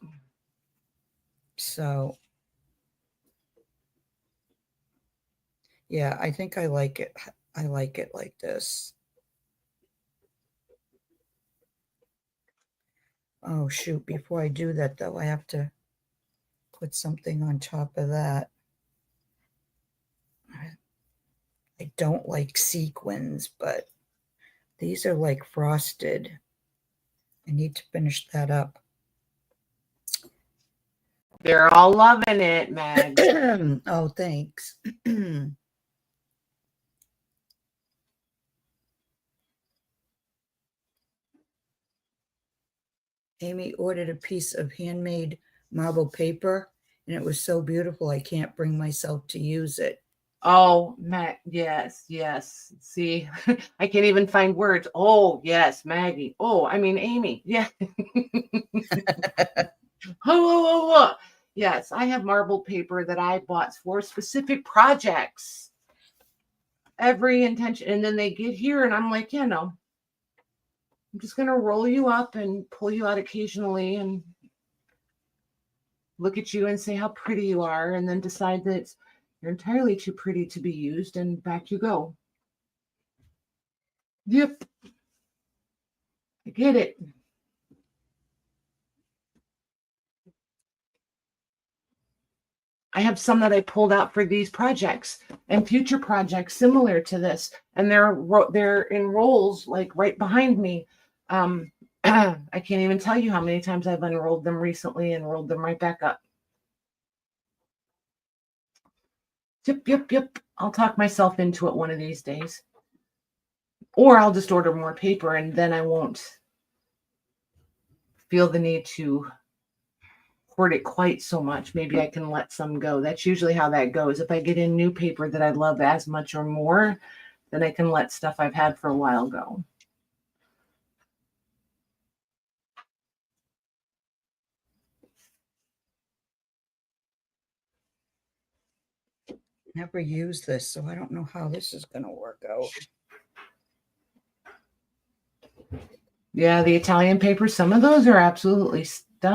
Speaker 2: So, yeah, I think I like it. I like it like this. Oh, shoot. Before I do that, though, I have to put something on top of that. I don't like sequins, but these are like frosted. I need to finish that up.
Speaker 1: They're all loving it, Mag.
Speaker 2: Oh, thanks. Amy ordered a piece of handmade marble paper, and it was so beautiful I can't bring myself to use it.
Speaker 1: Oh, Mag, yes, yes. See, I can't even find words. Oh, yes, Maggie. Oh, I mean, Amy. Yeah. Oh. Yes, I have marble paper that I bought for specific projects. Every intention. And then they get here, and I'm like, yeah, no. I'm just going to roll you up and pull you out occasionally and look at you and say how pretty you are, and then decide that you're entirely too pretty to be used, and back you go. Yep. I get it. I have some that I pulled out for these projects and future projects similar to this, and they're in rolls like right behind me. I can't even tell you how many times I've unrolled them recently and rolled them right back up. Yep. I'll talk myself into it one of these days. Or I'll just order more paper, and then I won't feel the need to hoard it quite so much. Maybe I can let some go. That's usually how that goes. If I get in new paper that I love as much or more, then I can let stuff I've had for a while go.
Speaker 2: Never used this, so I don't know how this is going to work out.
Speaker 1: Yeah, the Italian paper, some of those are absolutely stunning.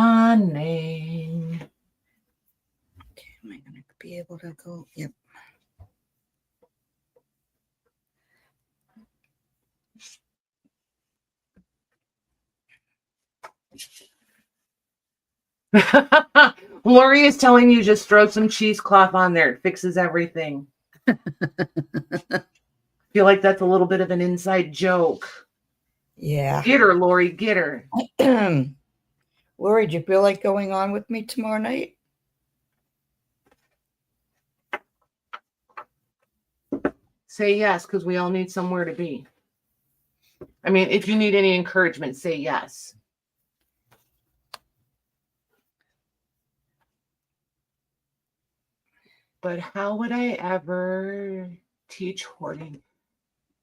Speaker 2: Okay, am I going to be able to go? Yep.
Speaker 1: Lori is telling you just throw some cheesecloth on there. It fixes everything. Feel like that's a little bit of an inside joke.
Speaker 2: Yeah.
Speaker 1: Get her, Lori, get her.
Speaker 2: Lori, do you feel like going on with me tomorrow night?
Speaker 1: Say yes, because we all need somewhere to be. I mean, if you need any encouragement, say yes. But how would I ever teach hoarding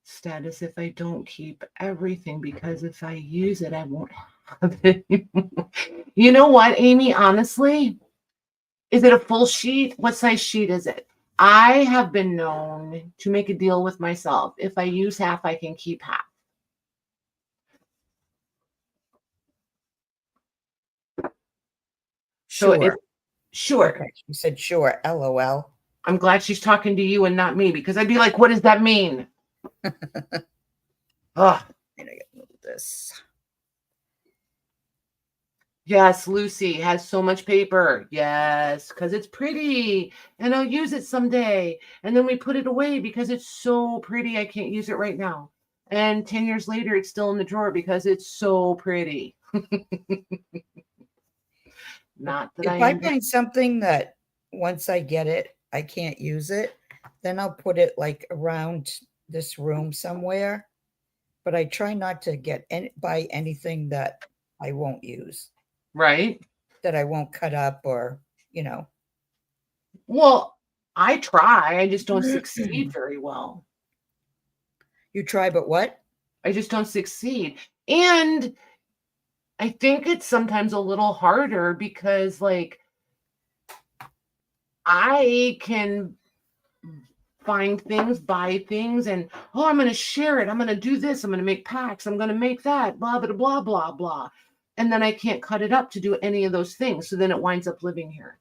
Speaker 1: status if I don't keep everything? Because if I use it, I won't have it anymore. You know what, Amy? Honestly, is it a full sheet? What size sheet is it? I have been known to make a deal with myself. If I use half, I can keep half.
Speaker 2: Sure.
Speaker 1: So sure.
Speaker 2: Okay. You said sure. LOL.
Speaker 1: I'm glad she's talking to you and not me, because I'd be like, what does that mean? Ugh.
Speaker 2: I gotta move this.
Speaker 1: Yes, Lucy has so much paper. Yes, because it's pretty, and I'll use it someday. And then we put it away because it's so pretty. I can't use it right now. And 10 years later, it's still in the drawer because it's so pretty. Not that
Speaker 2: If I find something that once I get it, I can't use it, then I'll put it like around this room somewhere. But I try not to buy anything that I won't use.
Speaker 1: Right.
Speaker 2: That I won't cut up or,
Speaker 1: Well, I try. I just don't succeed very well.
Speaker 2: You try, but what?
Speaker 1: I just don't succeed. And I think it's sometimes a little harder because like I can find things, buy things, and oh, I'm going to share it. I'm going to do this. I'm going to make packs. I'm going to make that, blah, blah, blah, blah, blah. And then I can't cut it up to do any of those things. So then it winds up living here.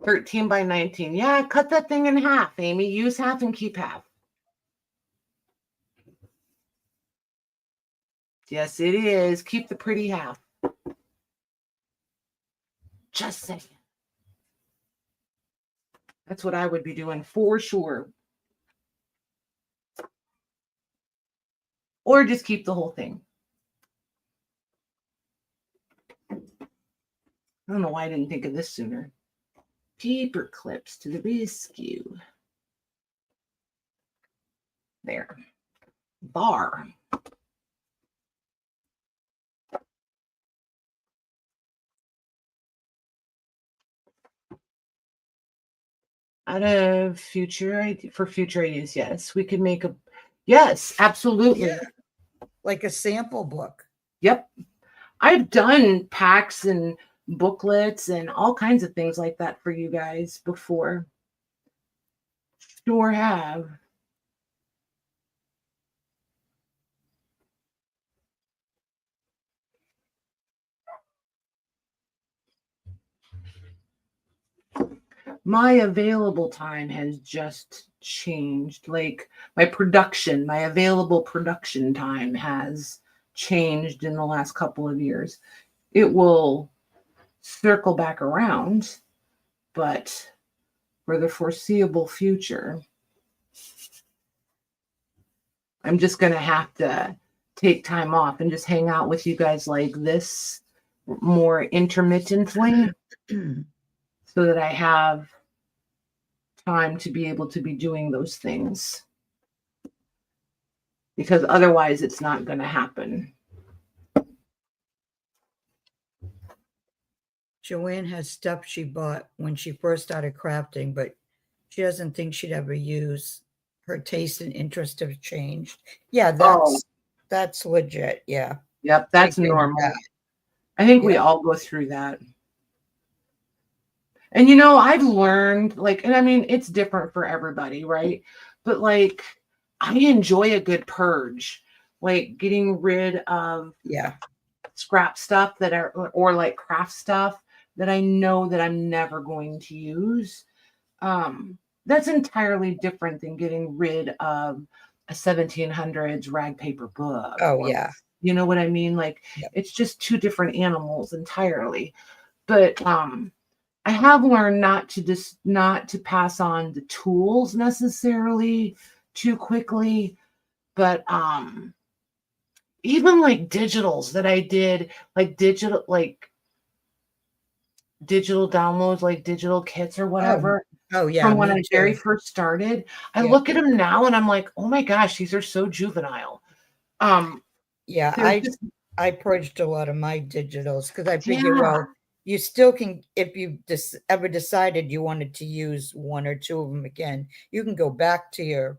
Speaker 1: 13 by 19. Yeah, cut that thing in half, Amy. Use half and keep half. Yes, it is. Keep the pretty half. Just saying. That's what I would be doing for sure. Or just keep the whole thing. I don't know why I didn't think of this sooner. Paper clips to the rescue. There. Bar. Out of future ideas, yes. We could make a, yes, absolutely.
Speaker 2: Yeah. Like a sample book.
Speaker 1: Yep. I've done packs and booklets and all kinds of things like that for you guys before. Sure have. My available time has just changed. Like my available production time has changed in the last couple of years. It will circle back around, but for the foreseeable future, I'm just going to have to take time off and just hang out with you guys like this more intermittently so that I have time to be able to be doing those things. Because otherwise it's not going to happen.
Speaker 2: Joanne has stuff she bought when she first started crafting, but she doesn't think she'd ever use. Her taste and interest have changed. Yeah, that's legit. Yeah.
Speaker 1: Yep, that's normal. I think we all go through that. And I've learned, like, and I mean, it's different for everybody, right? But like, I enjoy a good purge, like getting rid of scrap stuff that are, or like craft stuff that I know that I'm never going to use. That's entirely different than getting rid of a 1700s rag paper book.
Speaker 2: Oh, yeah.
Speaker 1: You know what I mean? Like, it's just two different animals entirely. But I have learned not to pass on the tools necessarily too quickly, but even like digitals that I did, like digital downloads, like digital kits or whatever.
Speaker 2: Oh yeah.
Speaker 1: From when I very first started, I look at them now and I'm like, oh my gosh, these are so juvenile.
Speaker 2: Yeah, I purged a lot of my digitals because I figured, well, you still can, if you ever decided you wanted to use one or two of them again, you can go back to your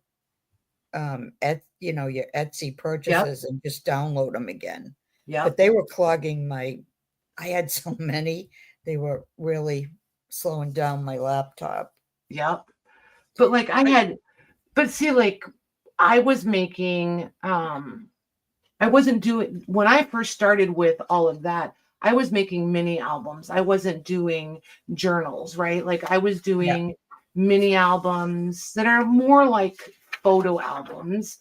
Speaker 2: your Etsy purchases and just download them again. Yeah. But they were clogging I had so many, they were really slowing down my laptop.
Speaker 1: Yep. But like I was making, I wasn't doing, when I first started with all of that, I was making mini albums. I wasn't doing journals, right? Like I was doing mini albums that are more like photo albums.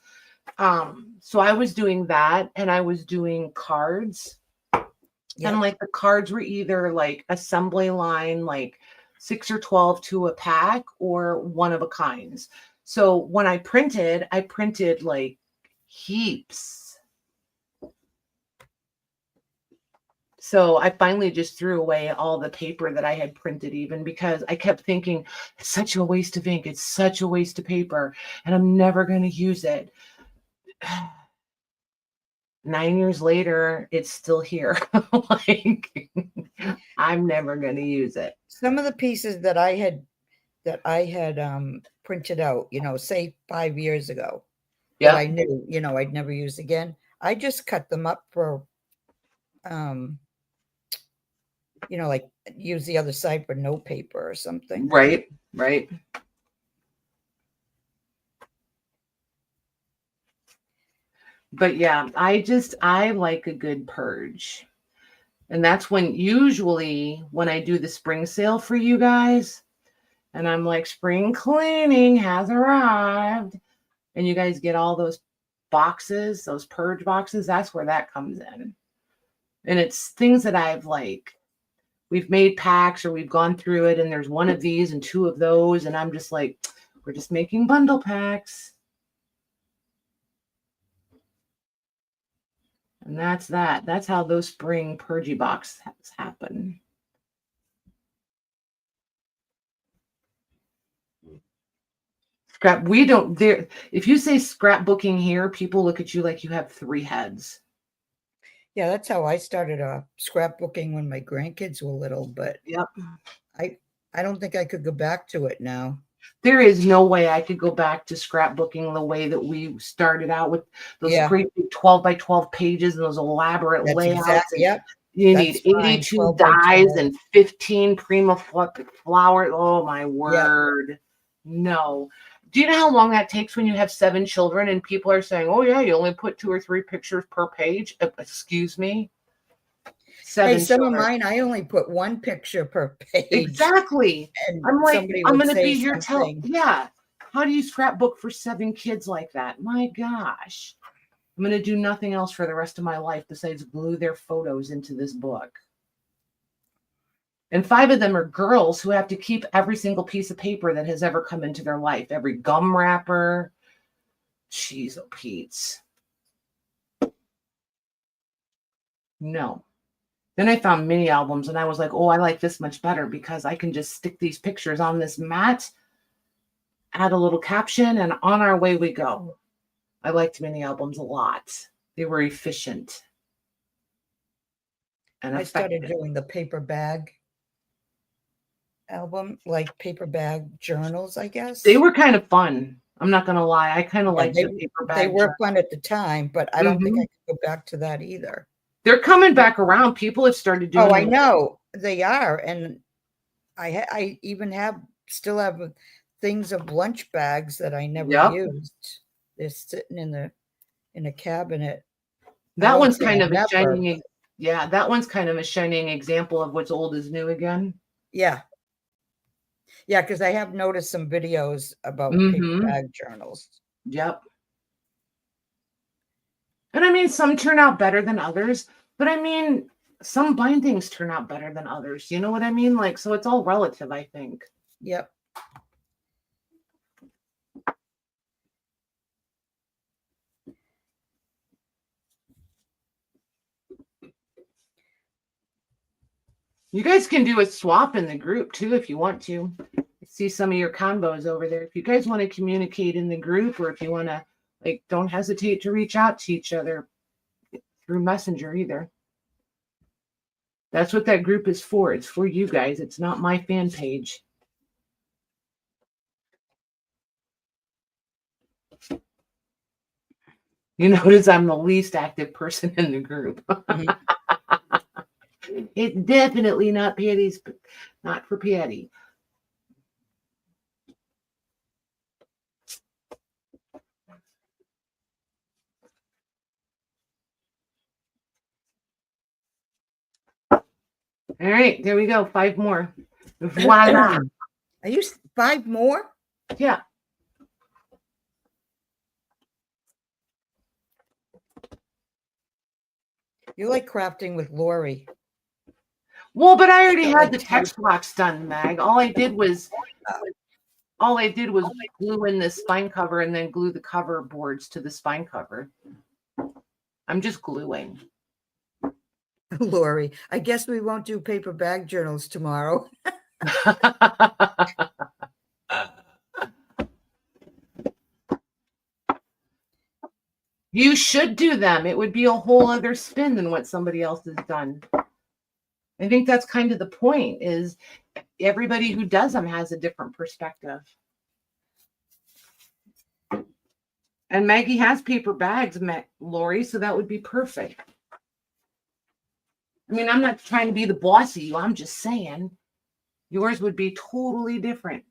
Speaker 1: So I was doing that, and I was doing cards. And like the cards were either like assembly line, like 6 or 12 to a pack, or one of a kinds. So when I printed like heaps. So I finally just threw away all the paper that I had printed, even because I kept thinking it's such a waste of ink. It's such a waste of paper, and I'm never going to use it. 9 years later, it's still here. Like, I'm never going to use it.
Speaker 2: Some of the pieces that I had printed out, say 5 years ago, that I knew, I'd never use again. I just cut them up for, like use the other side for note paper or something.
Speaker 1: Right, right. But yeah, I like a good purge. And that's when usually when I do the spring sale for you guys, and I'm like, spring cleaning has arrived. And you guys get all those boxes, those purge boxes. That's where that comes in. And it's things that we've made packs or we've gone through it. And there's one of these and two of those. And I'm just like, we're just making bundle packs. And that's that. That's how those spring purgy boxes happen. We don't there. If you say scrapbooking here, people look at you like you have 3 heads.
Speaker 2: Yeah, that's how I started scrapbooking when my grandkids were little, but
Speaker 1: yep.
Speaker 2: I don't think I could go back to it now.
Speaker 1: There is no way I could go back to scrapbooking the way that we started out with those great big 12 by 12 pages and those elaborate layouts.
Speaker 2: Yep.
Speaker 1: You need 82 dies and 15 prima flower. Oh my word. Yep. No. Do you know how long that takes when you have 7 children and people are saying, oh yeah, you only put 2 or 3 pictures per page? Excuse me? 7
Speaker 2: hey, some of mine, I only put 1 picture per page.
Speaker 1: Exactly. And I'm like, I'm going to be here yeah. How do you scrapbook for 7 kids like that? My gosh. I'm going to do nothing else for the rest of my life besides glue their photos into this book. And 5 of them are girls who have to keep every single piece of paper that has ever come into their life. Every gum wrapper. Jeez, oh Pete's. No. Then I found mini albums and I was like, oh, I like this much better because I can just stick these pictures on this mat, add a little caption, and on our way we go. I liked mini albums a lot. They were efficient. And
Speaker 2: I started doing the paper bag album, like paper bag journals, I guess.
Speaker 1: They were kind of fun. I'm not going to lie. I kind of liked the paper bag.
Speaker 2: They were fun at the time, but I don't think I could go back to that either.
Speaker 1: They're coming back around. People have started doing.
Speaker 2: Oh, I know they are, and I even still have things of lunch bags that I never used. They're sitting in a cabinet.
Speaker 1: That one's kind of a shining. Yeah, that one's kind of a shining example of what's old is new again.
Speaker 2: Yeah. Yeah, because I have noticed some videos about paper bag journals.
Speaker 1: Yep. And I mean, some turn out better than others, but I mean, some bindings turn out better than others. You know what I mean? Like, so it's all relative, I think.
Speaker 2: Yep.
Speaker 1: You guys can do a swap in the group too if you want to. See some of your combos over there. If you guys want to communicate in the group, or if you want to, like, don't hesitate to reach out to each other through Messenger either. That's what that group is for. It's for you guys. It's not my fan page. You notice I'm the least active person in the group. It's definitely not Patty's, not for Patty. All right, there we go. 5 more. Voila.
Speaker 2: Are you 5 more?
Speaker 1: Yeah.
Speaker 2: You like crafting with Lori.
Speaker 1: Well, but I already had the text box done, Mag. All I did was glue in this spine cover and then glue the cover boards to the spine cover. I'm just gluing.
Speaker 2: Lori, I guess we won't do paper bag journals tomorrow.
Speaker 1: You should do them. It would be a whole other spin than what somebody else has done. I think that's kind of the point, is everybody who does them has a different perspective. And Maggie has paper bags, Lori, so that would be perfect. I mean, I'm not trying to be the boss of you. I'm just saying yours would be totally different.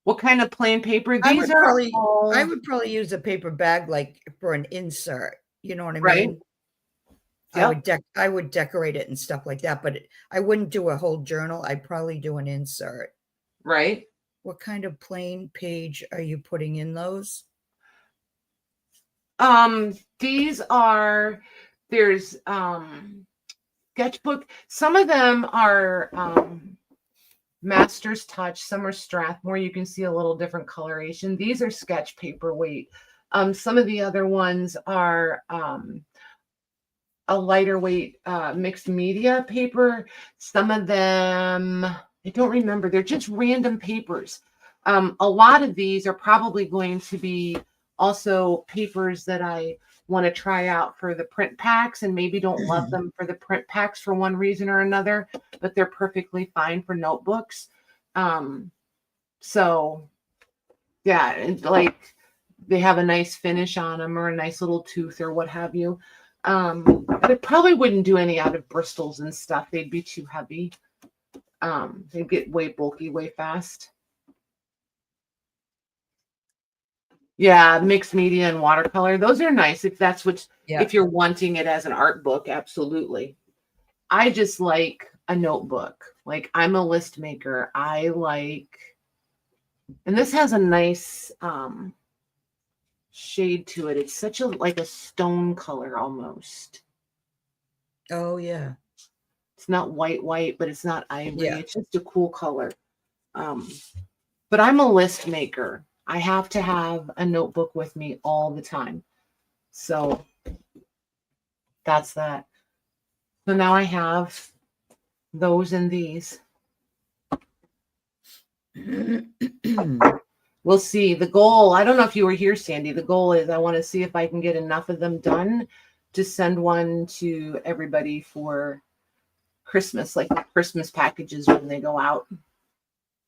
Speaker 1: What kind of plain paper?
Speaker 2: I
Speaker 1: These
Speaker 2: would
Speaker 1: are
Speaker 2: probably
Speaker 1: all
Speaker 2: I would probably use a paper bag like for an insert. You know what I
Speaker 1: right.
Speaker 2: mean?
Speaker 1: Yep.
Speaker 2: I would decorate it and stuff like that, but I wouldn't do a whole journal. I'd probably do an insert.
Speaker 1: Right.
Speaker 2: What kind of plain page are you putting in those?
Speaker 1: These are there's sketchbook. Some of them are Master's Touch, some are Strathmore. You can see a little different coloration. These are sketch paper weight. Some of the other ones are a lighter weight mixed media paper. Some of them, I don't remember. They're just random papers. A lot of these are probably going to be also papers that I want to try out for the print packs and maybe don't love them for the print packs for one reason or another, but they're perfectly fine for notebooks. So yeah, and like they have a nice finish on them or a nice little tooth or what have you. I probably wouldn't do any out of Bristols and stuff. They'd be too heavy. They'd get way bulky way fast. Yeah, mixed media and watercolor. Those are nice if that's what if you're wanting it as an art book, absolutely. I just like a notebook. Like I'm a list maker. I like, and this has a nice shade to it. It's such a like a stone color almost.
Speaker 2: Oh yeah.
Speaker 1: It's not white, but it's not ivory.
Speaker 2: Yeah.
Speaker 1: It's just a cool color. But I'm a list maker. I have to have a notebook with me all the time. So that's that. So now I have those and these. We'll see. The goal, I don't know if you were here, Sandy. The goal is I want to see if I can get enough of them done to send one to everybody for Christmas, like Christmas packages when they go out.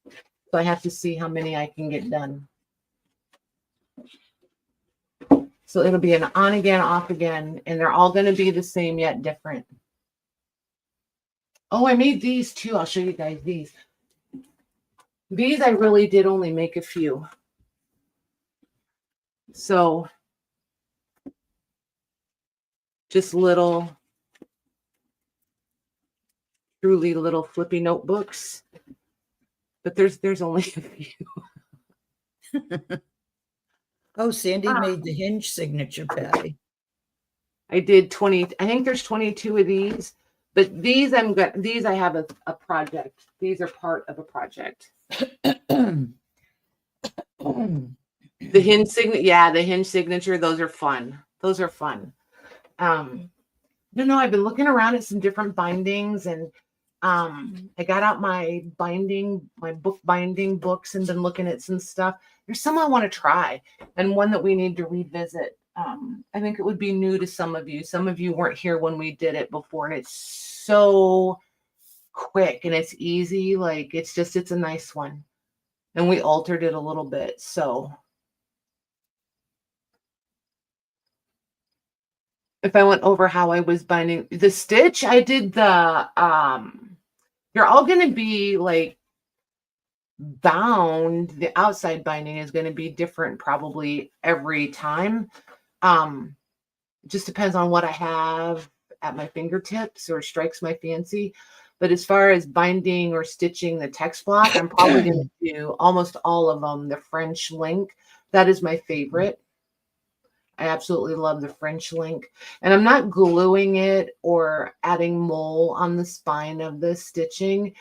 Speaker 1: So I have to see how many I can get done. So it'll be an on again, off again, and they're all going to be the same yet different. Oh, I made these too. I'll show you guys these. These I really did only make a few. So just little, truly little flippy notebooks. But there's only a few.
Speaker 2: Oh, Sandy made the hinge signature, Patty.
Speaker 1: I did 20. I think there's 22 of these, but these I have a project. These are part of a project. The hinge signature, yeah, the hinge signature. Those are fun. Those are fun. I don't know. I've been looking around at some different bindings, and I got out my book binding books, and been looking at some stuff. There's some I want to try, and one that we need to revisit. I think it would be new to some of you. Some of you weren't here when we did it before, and it's so quick and it's easy. Like it's a nice one, and we altered it a little bit. So if I went over how I was binding the stitch, I did the they're all going to be like bound. The outside binding is going to be different probably every time. It just depends on what I have at my fingertips or strikes my fancy. But as far as binding or stitching the text block, I'm probably going to do almost all of them. The French link, that is my favorite. I absolutely love the French link. And I'm not gluing it or adding mole on the spine of the stitching,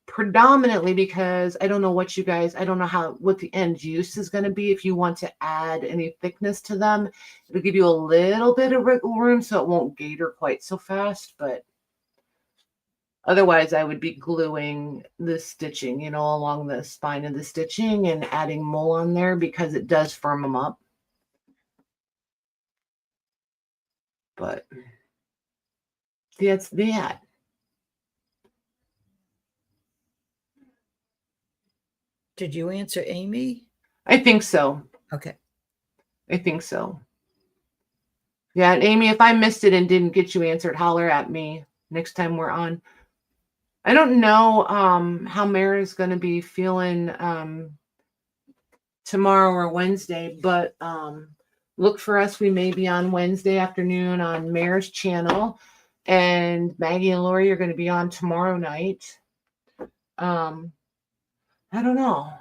Speaker 1: predominantly because I don't know what I don't know what the end use is going to be. If you want to add any thickness to them, it'll give you a little bit of wiggle room so it won't gator quite so fast. But otherwise, I would be gluing the stitching, along the spine of the stitching and adding mole on there because it does firm them up. But that's that.
Speaker 2: Did you answer Amy?
Speaker 1: I think so.
Speaker 2: Okay.
Speaker 1: I think so. Yeah, and Amy, if I missed it and didn't get you answered, holler at me next time we're on. I don't know how Mara's going to be feeling tomorrow or Wednesday, but look for us. We may be on Wednesday afternoon on Mara's channel, and Maggie and Lori are going to be on tomorrow night. I don't know.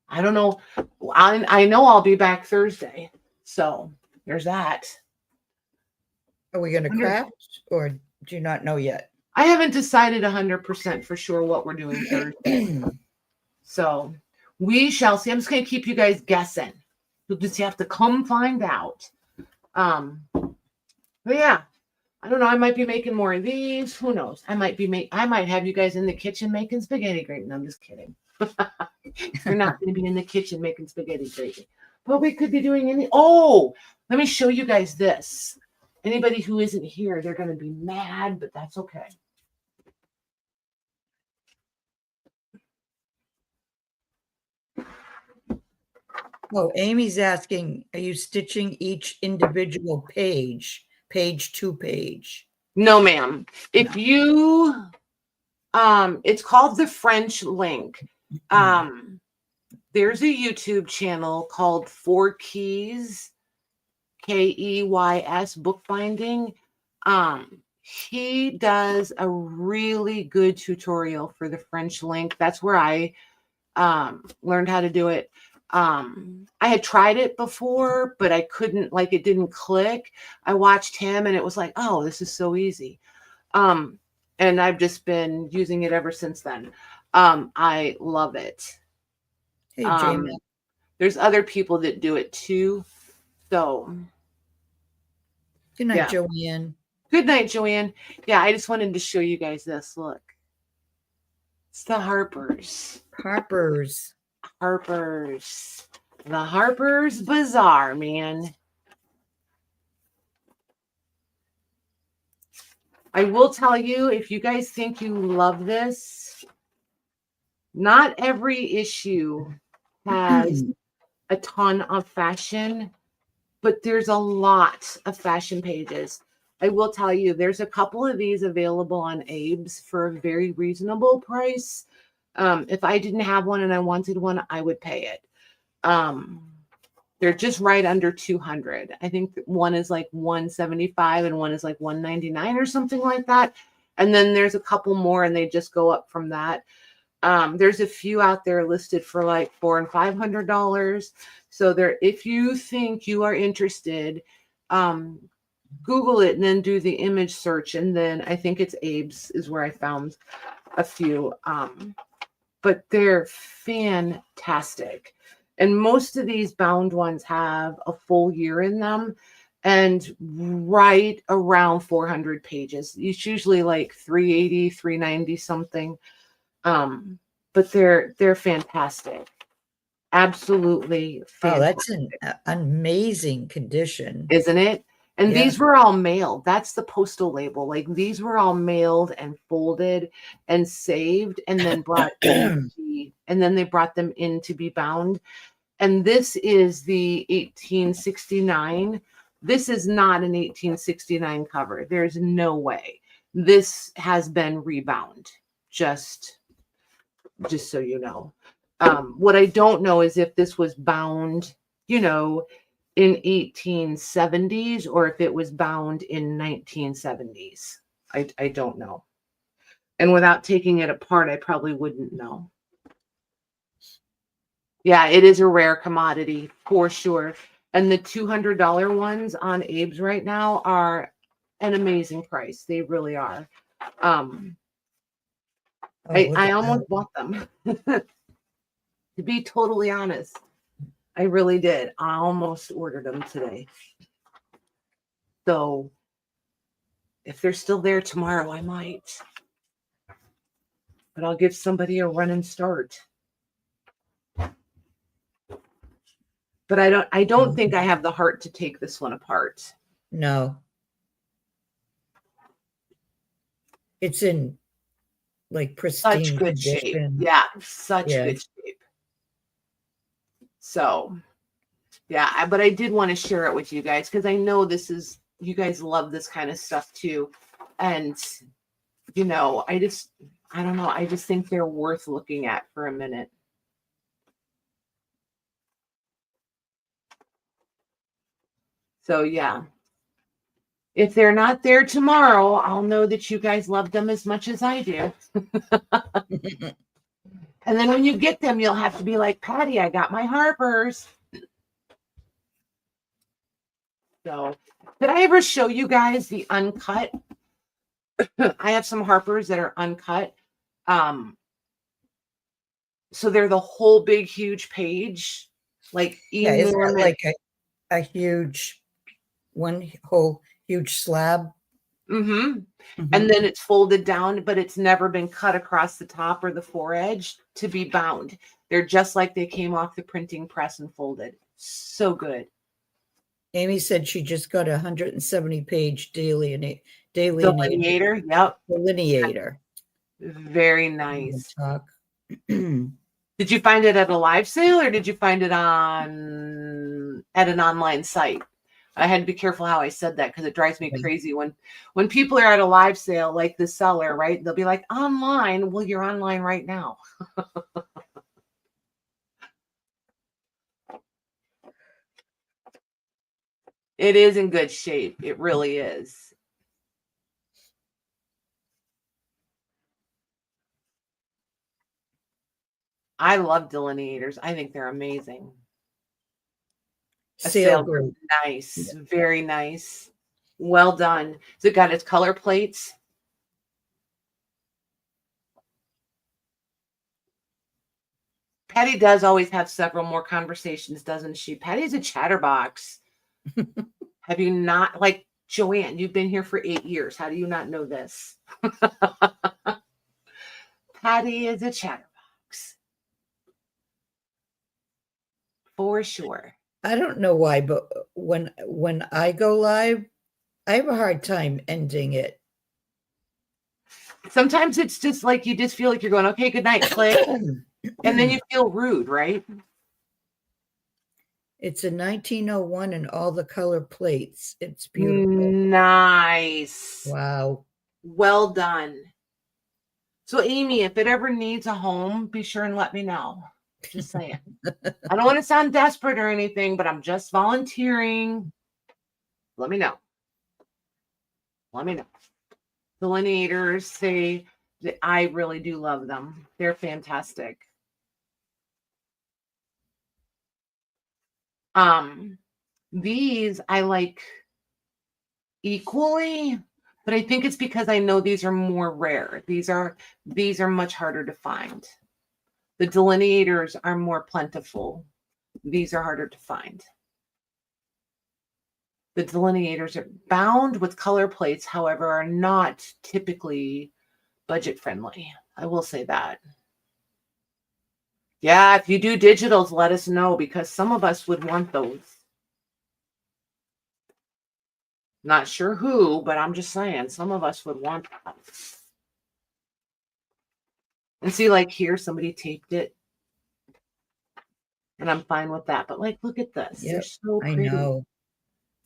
Speaker 1: I know I'll be back Thursday, so there's that.
Speaker 2: Are we going to craft, or do you not know yet?
Speaker 1: I haven't decided 100% for sure what we're doing Thursday. So we shall see. I'm just going to keep you guys guessing. You'll just have to come find out. But yeah, I don't know. I might be making more of these. Who knows? I might have you guys in the kitchen making spaghetti gravy. No, I'm just kidding. You're not going to be in the kitchen making spaghetti gravy. But we could be doing let me show you guys this. Anybody who isn't here, they're going to be mad, but that's okay.
Speaker 2: Oh, Amy's asking, are you stitching each individual page to page?
Speaker 1: No, ma'am. If you, it's called the French link. There's a YouTube channel called 4 Keys, Keys bookbinding. He does a really good tutorial for the French link. That's where I learned how to do it. I had tried it before, but I couldn't, it didn't click. I watched him and it was like, oh, this is so easy. And I've just been using it ever since then. I love it.
Speaker 2: Hey, Jamie.
Speaker 1: There's other people that do it too. So
Speaker 2: good night, Joanne.
Speaker 1: Good night, Joanne. Yeah, I just wanted to show you guys this. Look. It's the Harpers. The Harpers Bazaar, man. I will tell you, if you guys think you love this, not every issue has a ton of fashion, but there's a lot of fashion pages. I will tell you, there's a couple of these available on Abe's for a very reasonable price. If I didn't have one and I wanted one, I would pay it. They're just right under 200. I think one is like 175 and one is like 199 or something like that. And then there's a couple more and they just go up from that. There's a few out there listed for like $400 and $500. So there, if you think you are interested, Google it and then do the image search. And then I think it's Abe's is where I found a few. But they're fantastic. And most of these bound ones have a full year in them and right around 400 pages. It's usually like 380, 390 something. But they're fantastic. Absolutely fantastic.
Speaker 2: Oh, that's an amazing condition.
Speaker 1: Isn't it? And these were all mailed. That's the postal label. Like these were all mailed and folded and saved and then brought in and then they brought them in to be bound. And this is the 1869. This is not an 1869 cover. There's no way. This has been rebound. Just so you know. What I don't know is if this was bound, in 1870s or if it was bound in 1970s. I don't know. And without taking it apart, I probably wouldn't know. Yeah, it is a rare commodity for sure. And the $200 ones on Abe's right now are an amazing price. They really are. I almost bought them. To be totally honest, I really did. I almost ordered them today. So if they're still there tomorrow, I might. But I'll give somebody a running start. But I don't think I have the heart to take this one apart.
Speaker 2: No. It's in like pristine
Speaker 1: such good
Speaker 2: condition.
Speaker 1: Shape. Yeah, such good shape. So Yeah, but I did want to share it with you guys because I know you guys love this kind of stuff too. And, you know, I don't know. I just think they're worth looking at for a minute. So, yeah. If they're not there tomorrow, I'll know that you guys love them as much as I do. And then when you get them, you'll have to be like, Patty, I got my Harpers. So, did I ever show you guys the uncut? I have some Harpers that are uncut. So they're the whole big, huge page. Like,
Speaker 2: Yeah, isn't it like a huge, one whole huge slab?
Speaker 1: Mm-hmm. And then it's folded down, but it's never been cut across the top or the foredge to be bound. They're just like they came off the printing press and folded. So good.
Speaker 2: Amy said she just got a 170-page delineator.
Speaker 1: Yep.
Speaker 2: Delineator.
Speaker 1: Very nice.
Speaker 2: Talk.
Speaker 1: Did you find it at a live sale or did you find it at an online site? I had to be careful how I said that because it drives me crazy when people are at a live sale like the seller, right? They'll be like, online. Well, you're online right now. It is in good shape. It really is. I love delineators. I think they're amazing. A sale group. Nice. Yeah. Very nice. Well done. Has it got its color plates? Patty does always have several more conversations, doesn't she? Patty's a chatterbox. Have you not, like Joanne, you've been here for 8 years. How do you not know this? Patty is a chatterbox. For sure.
Speaker 2: I don't know why, but when I go live, I have a hard time ending it.
Speaker 1: Sometimes it's just like you just feel like you're going, okay, good night, click. And then you feel rude, right?
Speaker 2: It's a 1901 and all the color plates. It's beautiful.
Speaker 1: Nice.
Speaker 2: Wow.
Speaker 1: Well done. So, Amy, if it ever needs a home, be sure and let me know. Just saying. I don't want to sound desperate or anything, but I'm just volunteering. Let me know. Let me know. Delineators, I really do love them. They're fantastic. These I like equally, but I think it's because I know these are more rare. These are much harder to find. The delineators are more plentiful. These are harder to find. The delineators are bound with color plates, however, are not typically budget friendly. I will say that. Yeah, if you do digitals, let us know because some of us would want those. Not sure who, but I'm just saying some of us would want that. And see, like here, somebody taped it. And I'm fine with that. But like, look at this.
Speaker 2: Yep,
Speaker 1: they're so pretty.
Speaker 2: I know.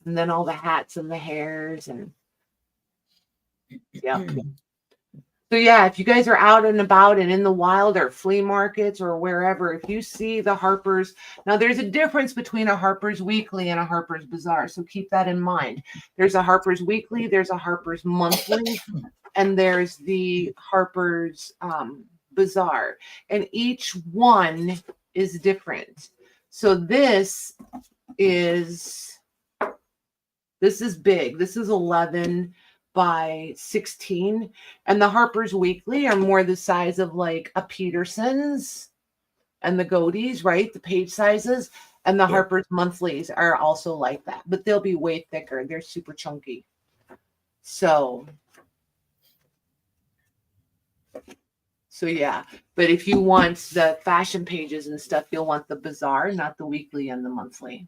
Speaker 1: And then all the hats and the hairs and yeah. So yeah, if you guys are out and about and in the wild or flea markets or wherever, if you see the Harper's, now there's a difference between a Harper's Weekly and a Harper's Bazaar. So keep that in mind. There's a Harper's Weekly, there's a Harper's Monthly, and there's the Harper's Bazaar. And each one is different. So this is big. This is 11 by 16, and the Harper's Weekly are more the size of like a Peterson's and the Godey's, right? The page sizes. And the Harper's Monthlies are also like that, but they'll be way thicker. They're super chunky. So yeah, but if you want the fashion pages and stuff, you'll want the Bazaar, not the Weekly and the Monthly.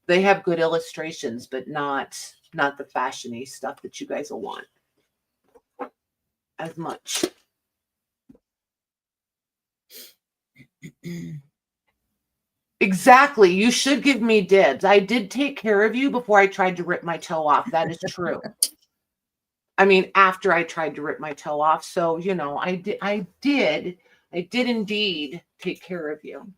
Speaker 1: They have good illustrations, but not the fashiony stuff that you guys will want as much. Exactly. You should give me dibs. I did take care of you before I tried to rip my toe off. That is true. I mean, after I tried to rip my toe off. So, you know, I did indeed take care of you.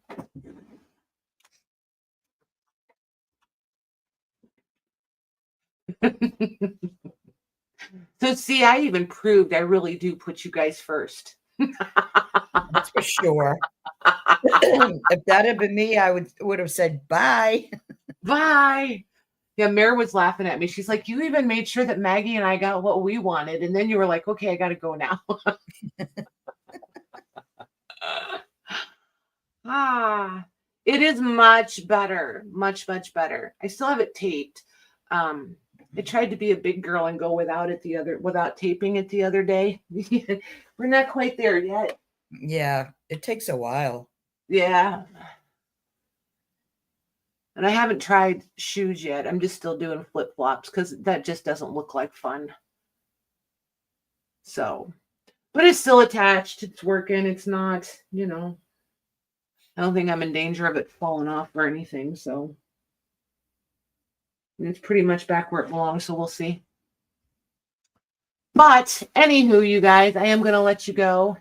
Speaker 1: So see, I even proved I really do put you guys first.
Speaker 2: That's for sure. If that had been me, I would have said bye.
Speaker 1: Bye. Yeah, Mare was laughing at me. She's like, you even made sure that Maggie and I got what we wanted. And then you were like, okay, I got to go now. It is much better. Much, much better. I still have it taped. I tried to be a big girl and go without taping it the other day. We're not quite there yet.
Speaker 2: Yeah, it takes a while.
Speaker 1: Yeah. And I haven't tried shoes yet. I'm just still doing flip-flops because that just doesn't look like fun. So, but it's still attached. It's working. It's not, you know, I don't think I'm in danger of it falling off or anything. So it's pretty much back where it belongs. So we'll see. But anywho, you guys, I am going to let you go.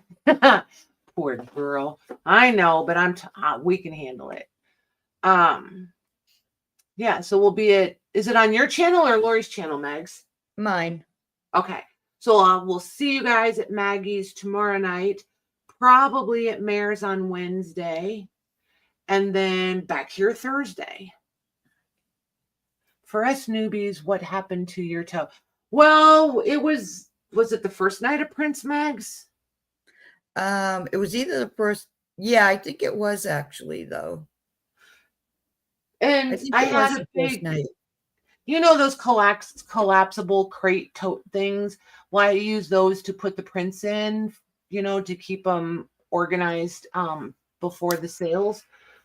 Speaker 1: Poor girl. I know, but we can handle it. Yeah, so we'll be is it on your channel or Lori's channel, Megs?
Speaker 2: Mine.
Speaker 1: Okay, so we'll see you guys at Maggie's tomorrow night, probably at Mare's on Wednesday, and then back here Thursday. For us newbies, what happened to your toe? Well, was it the first night of Prince, Megs?
Speaker 2: It was either the first, yeah, I think it was actually, though.
Speaker 1: And I had a big night. You know those collapsible crate tote things? Well, I use those to put the prints in, you know, to keep them organized before the sales.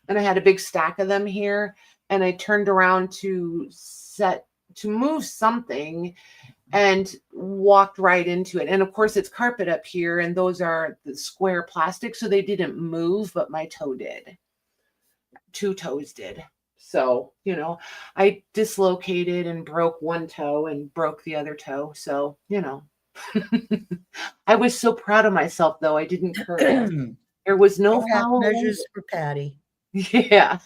Speaker 1: And I had a big stack of them here. And I turned around to move something and walked right into it. And of course, it's carpet up here. And those are the square plastic. So they didn't move, but my toe did. 2 toes did. So, you know, I dislocated and broke one toe and broke the other toe. So, you know, I was so proud of myself, though. I didn't curse. There was no foul
Speaker 2: measures for Patty.
Speaker 1: Yeah.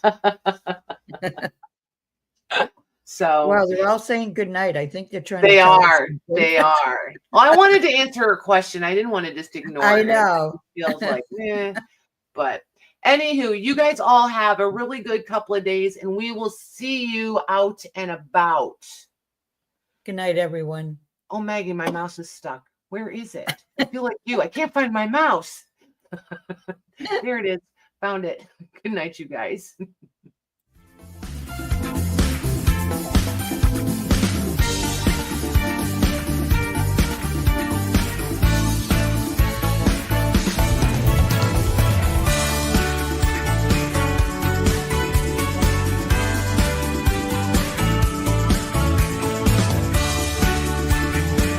Speaker 1: So,
Speaker 2: well, they're all saying good night. I think they're trying
Speaker 1: they
Speaker 2: to
Speaker 1: are. They are. Well, I wanted to answer her question. I didn't want to just ignore it.
Speaker 2: I know.
Speaker 1: It feels like, but anywho, you guys all have a really good couple of days, and we will see you out and about.
Speaker 2: Good night, everyone.
Speaker 1: Oh, Maggie, my mouse is stuck. Where is it? I feel like you. I can't find my mouse. There it is. Found it. Good night, you guys.